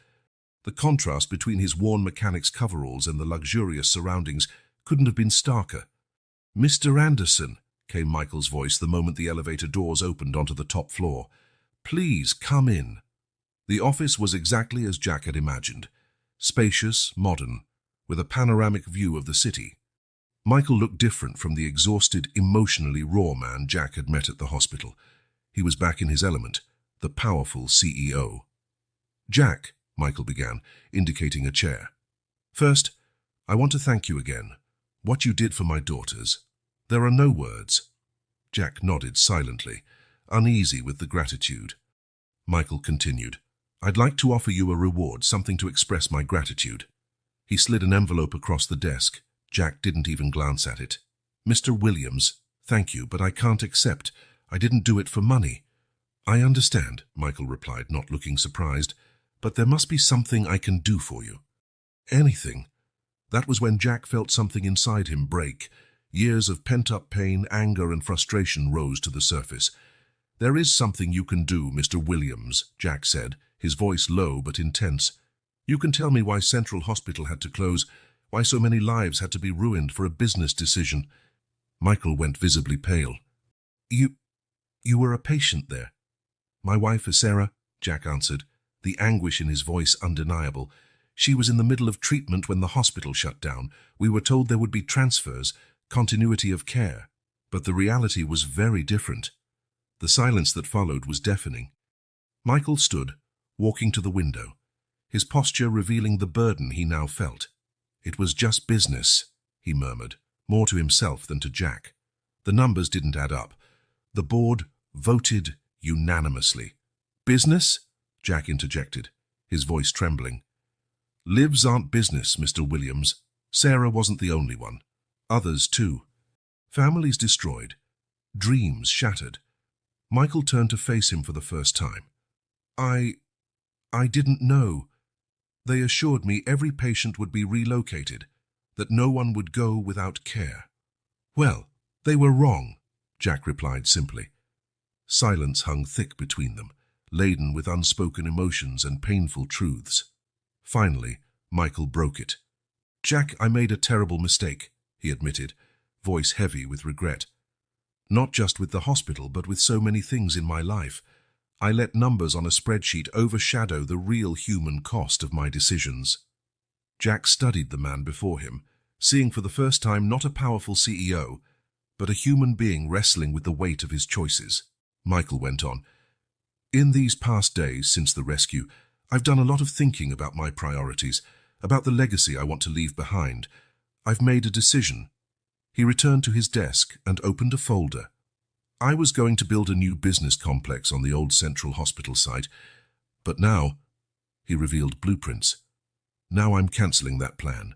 The contrast between his worn mechanic's coveralls and the luxurious surroundings couldn't have been starker. "Mr. Anderson," came Michael's voice the moment the elevator doors opened onto the top floor. "Please come in." The office was exactly as Jack had imagined, spacious, modern, with a panoramic view of the city. Michael looked different from the exhausted, emotionally raw man Jack had met at the hospital. He was back in his element, the powerful CEO. "Jack," Michael began, indicating a chair. "First, I want to thank you again. What you did for my daughters. There are no words." Jack nodded silently, uneasy with the gratitude. Michael continued, "I'd like to offer you a reward, something to express my gratitude." He slid an envelope across the desk. Jack didn't even glance at it. "Mr. Williams, thank you, but I can't accept. I didn't do it for money." "I understand," Michael replied, not looking surprised, "but there must be something I can do for you." "Anything." That was when Jack felt something inside him break. Years of pent-up pain, anger, and frustration rose to the surface. "There is something you can do, Mr. Williams," Jack said, his voice low but intense. "You can tell me why Central Hospital had to close, why so many lives had to be ruined for a business decision." Michael went visibly pale. You were a patient there." "My wife is Sarah," Jack answered, the anguish in his voice undeniable. "She was in the middle of treatment when the hospital shut down. We were told there would be transfers, continuity of care, but the reality was very different." The silence that followed was deafening. Michael stood, walking to the window, his posture revealing the burden he now felt. "It was just business," he murmured, more to himself than to Jack. The numbers didn't add up. The board voted unanimously. "Business?" Jack interjected, his voice trembling. "Lives aren't business, Mr. Williams. Sarah wasn't the only one. Others too. Families destroyed. Dreams shattered." Michael turned to face him for the first time. I didn't know. They assured me every patient would be relocated, that no one would go without care." "Well, they were wrong," Jack replied simply. Silence hung thick between them, laden with unspoken emotions and painful truths. Finally, Michael broke it. "Jack, I made a terrible mistake," he admitted, voice heavy with regret. "Not just with the hospital, but with so many things in my life. I let numbers on a spreadsheet overshadow the real human cost of my decisions." Jack studied the man before him, seeing for the first time not a powerful CEO, but a human being wrestling with the weight of his choices. Michael went on, "In these past days since the rescue, I've done a lot of thinking about my priorities, about the legacy I want to leave behind. I've made a decision." He returned to his desk and opened a folder. "I was going to build a new business complex on the old Central Hospital site, but now," he revealed blueprints, "now I'm cancelling that plan.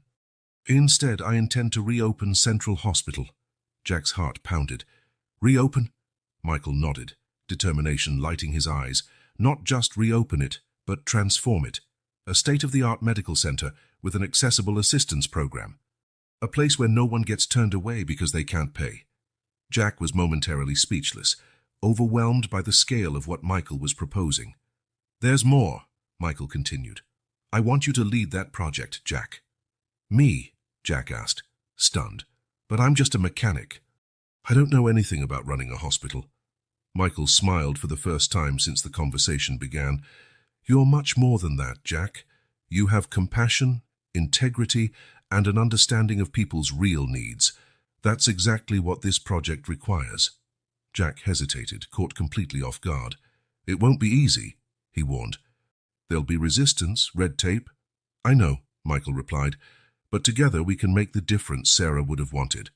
Instead, I intend to reopen Central Hospital." Jack's heart pounded. "Reopen?" Michael nodded, determination lighting his eyes. "Not just reopen it, but transform it. A state-of-the-art medical center with an accessible assistance program. A place where no one gets turned away because they can't pay." Jack was momentarily speechless, overwhelmed by the scale of what Michael was proposing. "There's more," Michael continued. I want you to lead that project, Jack." "Me?" Jack asked, stunned. "But I'm just a mechanic. I don't know anything about running a hospital." Michael smiled for the first time since the conversation began. "You're much more than that, Jack. You have compassion, integrity, and an understanding of people's real needs. That's exactly what this project requires." Jack hesitated, caught completely off guard. "It won't be easy," he warned. "There'll be resistance, red tape." "I know," Michael replied, "but together we can make the difference Sarah would have wanted.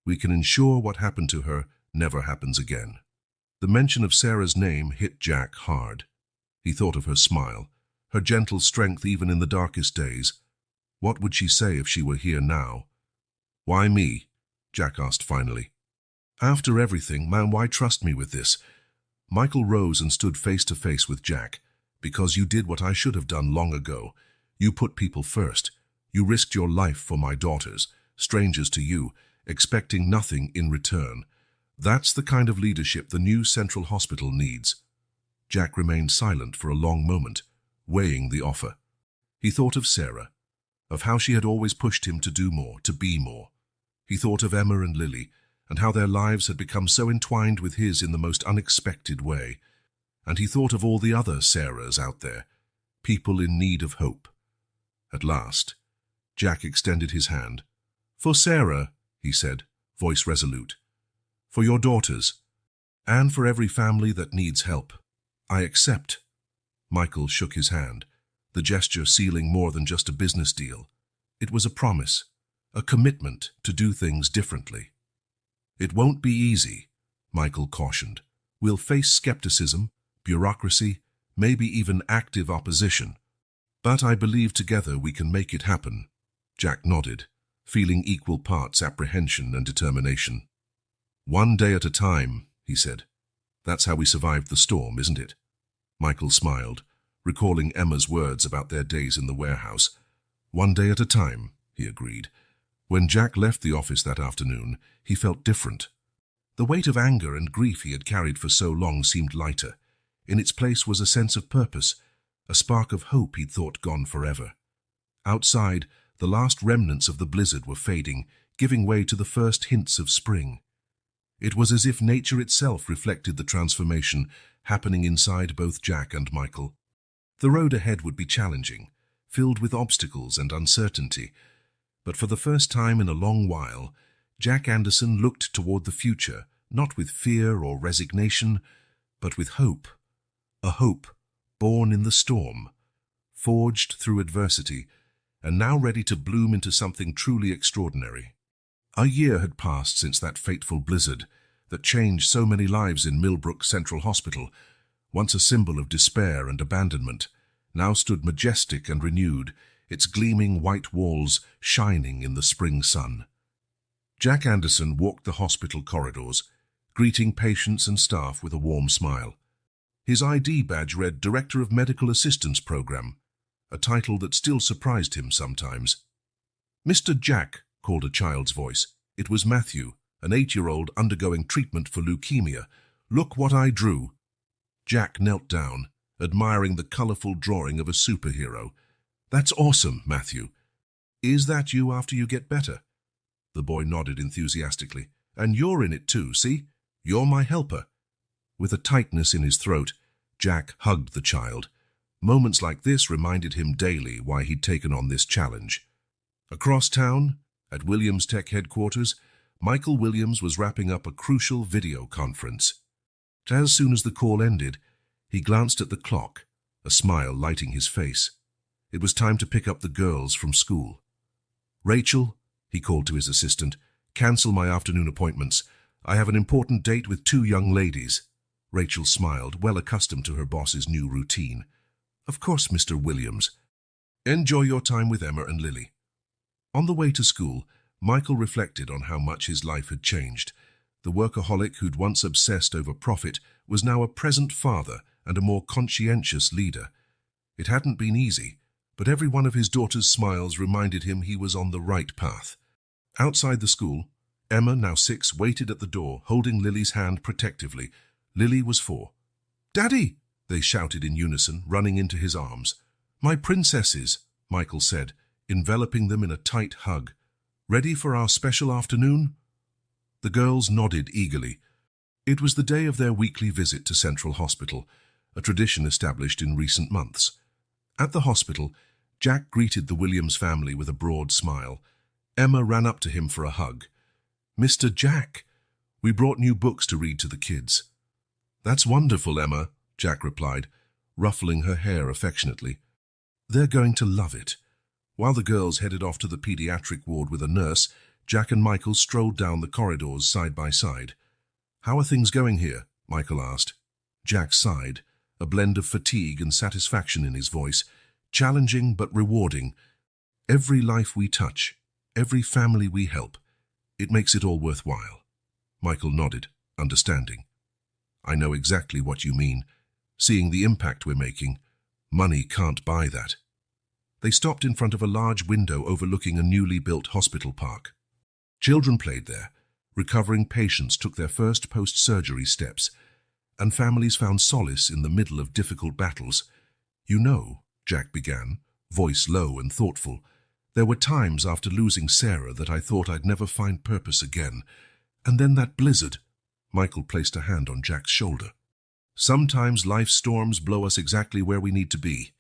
We can ensure what happened to her never happens again." The mention of Sarah's name hit Jack hard. He thought of her smile, her gentle strength even in the darkest days. What would she say if she were here now? "Why me?" Jack asked finally. "After everything, man, why trust me with this?" Michael rose and stood face to face with Jack. "Because you did what I should have done long ago. You put people first. You risked your life for my daughters, strangers to you, expecting nothing in return. That's the kind of leadership the new Central Hospital needs." Jack remained silent for a long moment, weighing the offer. He thought of Sarah, of how she had always pushed him to do more, to be more. He thought of Emma and Lily, and how their lives had become so entwined with his in the most unexpected way. And he thought of all the other Sarahs out there, people in need of hope. At last, Jack extended his hand. "For Sarah," he said, voice resolute. "For your daughters, and for every family that needs help. I accept." Michael shook his hand, the gesture sealing more than just a business deal. It was a promise, a commitment to do things differently. "It won't be easy," Michael cautioned. "We'll face skepticism, bureaucracy, maybe even active opposition. But I believe together we can make it happen." Jack nodded, feeling equal parts apprehension and determination. "One day at a time," he said. "That's how we survived the storm, isn't it?" Michael smiled, recalling Emma's words about their days in the warehouse. "One day at a time," he agreed. When Jack left the office that afternoon, he felt different. The weight of anger and grief he had carried for so long seemed lighter. In its place was a sense of purpose, a spark of hope he'd thought gone forever. Outside, the last remnants of the blizzard were fading, giving way to the first hints of spring. It was as if nature itself reflected the transformation happening inside both Jack and Michael. The road ahead would be challenging, filled with obstacles and uncertainty, but for the first time in a long while, Jack Anderson looked toward the future, not with fear or resignation, but with hope. A hope born in the storm, forged through adversity, and now ready to bloom into something truly extraordinary. A year had passed since that fateful blizzard that changed so many lives in Millbrook Central Hospital, once a symbol of despair and abandonment, now stood majestic and renewed, its gleaming white walls shining in the spring sun. Jack Anderson walked the hospital corridors, greeting patients and staff with a warm smile. His ID badge read Director of Medical Assistance Program, a title that still surprised him sometimes. "Mr. Jack," called a child's voice. It was Matthew, an 8-year-old undergoing treatment for leukemia. "Look what I drew." Jack knelt down, admiring the colorful drawing of a superhero. "That's awesome, Matthew. Is that you after you get better?" The boy nodded enthusiastically. "And you're in it too, see? You're my helper." With a tightness in his throat, Jack hugged the child. Moments like this reminded him daily why he'd taken on this challenge. Across town, at Williams Tech headquarters, Michael Williams was wrapping up a crucial video conference. As soon as the call ended, he glanced at the clock, a smile lighting his face. It was time to pick up the girls from school. "Rachel," he called to his assistant, "cancel my afternoon appointments. I have an important date with 2 young ladies." Rachel smiled, well accustomed to her boss's new routine. "Of course, Mr. Williams. Enjoy your time with Emma and Lily." On the way to school, Michael reflected on how much his life had changed. The workaholic who'd once obsessed over profit was now a present father and a more conscientious leader. It hadn't been easy, but every one of his daughter's smiles reminded him he was on the right path. Outside the school, Emma, now 6, waited at the door, holding Lily's hand protectively. Lily was 4. "Daddy!" they shouted in unison, running into his arms. "My princesses," Michael said, enveloping them in a tight hug. "Ready for our special afternoon?" The girls nodded eagerly. It was the day of their weekly visit to Central Hospital, a tradition established in recent months. At the hospital, Jack greeted the Williams family with a broad smile. Emma ran up to him for a hug. "Mr. Jack, we brought new books to read to the kids." "That's wonderful, Emma," Jack replied, ruffling her hair affectionately. "They're going to love it." While the girls headed off to the pediatric ward with a nurse, Jack and Michael strolled down the corridors side by side. "How are things going here?" Michael asked. Jack sighed, a blend of fatigue and satisfaction in his voice. "Challenging but rewarding. Every life we touch, every family we help, it makes it all worthwhile." Michael nodded, understanding. "I know exactly what you mean. Seeing the impact we're making, money can't buy that." They stopped in front of a large window overlooking a newly built hospital park. Children played there, recovering patients took their first post-surgery steps, and families found solace in the middle of difficult battles. "You know," Jack began, voice low and thoughtful, "there were times after losing Sarah that I thought I'd never find purpose again. And then that blizzard." Michael placed a hand on Jack's shoulder. "Sometimes life's storms blow us exactly where we need to be."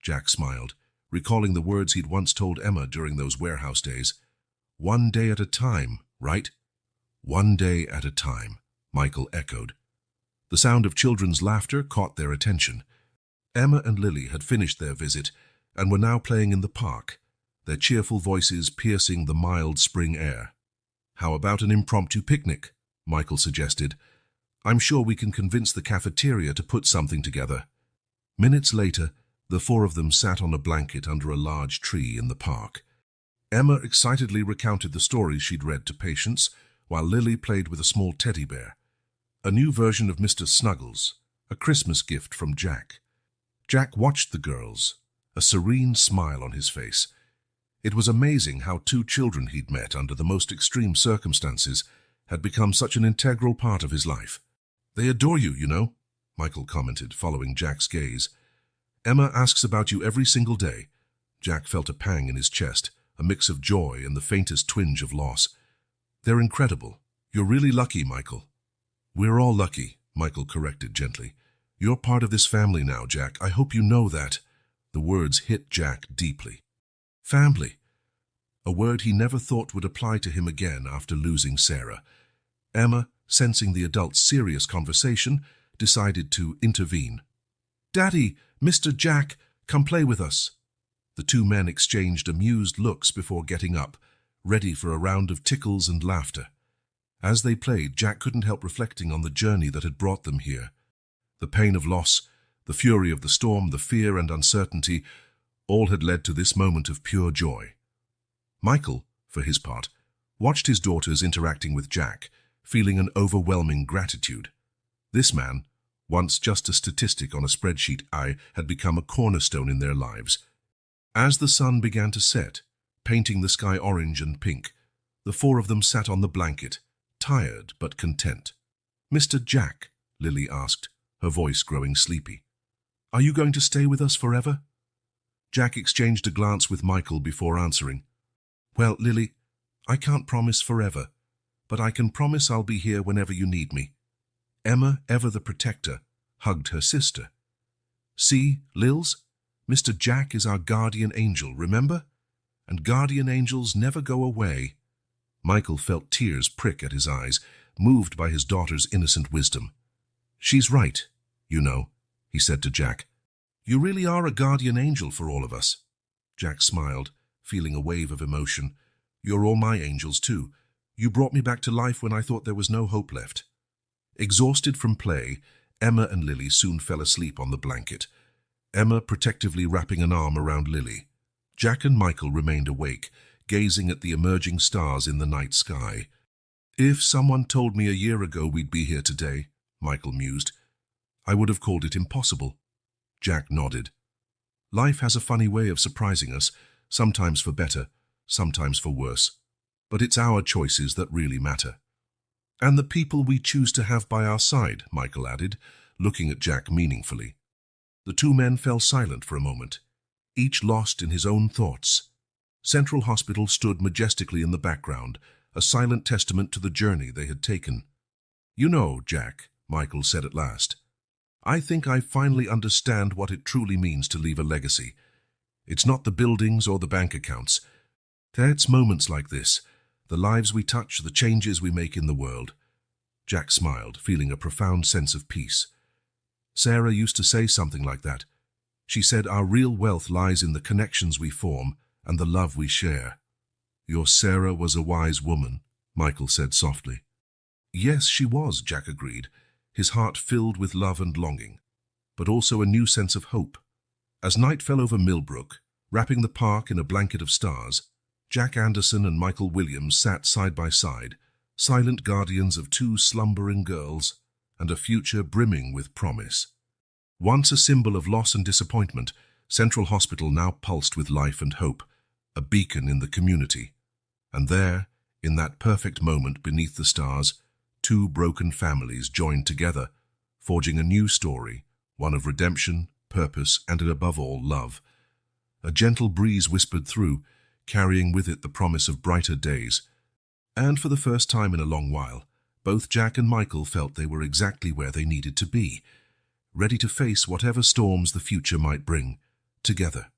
Jack smiled, recalling the words he'd once told Emma during those warehouse days. "One day at a time, right?" "One day at a time," Michael echoed. The sound of children's laughter caught their attention. Emma and Lily had finished their visit and were now playing in the park, their cheerful voices piercing the mild spring air. "How about an impromptu picnic?" Michael suggested. "I'm sure we can convince the cafeteria to put something together." Minutes later, the four of them sat on a blanket under a large tree in the park. Emma excitedly recounted the stories she'd read to patients, while Lily played with a small teddy bear. A new version of Mr. Snuggles, a Christmas gift from Jack. Jack watched the girls, a serene smile on his face. It was amazing how two children he'd met under the most extreme circumstances had become such an integral part of his life. "They adore you, you know," Michael commented, following Jack's gaze. "Emma asks about you every single day." Jack felt a pang in his chest, a mix of joy and the faintest twinge of loss. "They're incredible. You're really lucky, Michael." "We're all lucky," Michael corrected gently. "You're part of this family now, Jack. I hope you know that." The words hit Jack deeply. Family. A word he never thought would apply to him again after losing Sarah. Emma, sensing the adults' serious conversation, decided to intervene. "Daddy, Mr. Jack, come play with us." The two men exchanged amused looks before getting up, ready for a round of tickles and laughter. As they played, Jack couldn't help reflecting on the journey that had brought them here. The pain of loss, the fury of the storm, the fear and uncertainty, all had led to this moment of pure joy. Michael, for his part, watched his daughters interacting with Jack, feeling an overwhelming gratitude. This man, once just a statistic on a spreadsheet, had become a cornerstone in their lives. As the sun began to set, painting the sky orange and pink, the four of them sat on the blanket, tired but content. "Mr. Jack," Lily asked, her voice growing sleepy, "are you going to stay with us forever?" Jack exchanged a glance with Michael before answering. "Well, Lily, I can't promise forever, but I can promise I'll be here whenever you need me." Emma, ever the protector, hugged her sister. "See, Lils, Mr. Jack is our guardian angel, remember? And guardian angels never go away." Michael felt tears prick at his eyes, moved by his daughter's innocent wisdom. "She's right, you know," he said to Jack. "You really are a guardian angel for all of us." Jack smiled, feeling a wave of emotion. "You're all my angels too. You brought me back to life when I thought there was no hope left." Exhausted from play, Emma and Lily soon fell asleep on the blanket, Emma protectively wrapping an arm around Lily. Jack and Michael remained awake, gazing at the emerging stars in the night sky. "If someone told me a year ago we'd be here today," Michael mused, "I would have called it impossible." Jack nodded. "Life has a funny way of surprising us, sometimes for better, sometimes for worse. But it's our choices that really matter." "And the people we choose to have by our side," Michael added, looking at Jack meaningfully. The two men fell silent for a moment, each lost in his own thoughts. Central Hospital stood majestically in the background, a silent testament to the journey they had taken. "You know, Jack," Michael said at last, "I think I finally understand what it truly means to leave a legacy. It's not the buildings or the bank accounts. It's moments like this, the lives we touch, the changes we make in the world." Jack smiled, feeling a profound sense of peace. "Sarah used to say something like that. She said our real wealth lies in the connections we form and the love we share." "Your Sarah was a wise woman," Michael said softly. "Yes, she was," Jack agreed, his heart filled with love and longing, but also a new sense of hope. As night fell over Millbrook, wrapping the park in a blanket of stars, Jack Anderson and Michael Williams sat side by side, silent guardians of two slumbering girls and a future brimming with promise. Once a symbol of loss and disappointment, Central Hospital now pulsed with life and hope, a beacon in the community. And there, in that perfect moment beneath the stars, two broken families joined together, forging a new story, one of redemption, purpose, and above all, love. A gentle breeze whispered through, carrying with it the promise of brighter days. And for the first time in a long while, both Jack and Michael felt they were exactly where they needed to be, ready to face whatever storms the future might bring, together.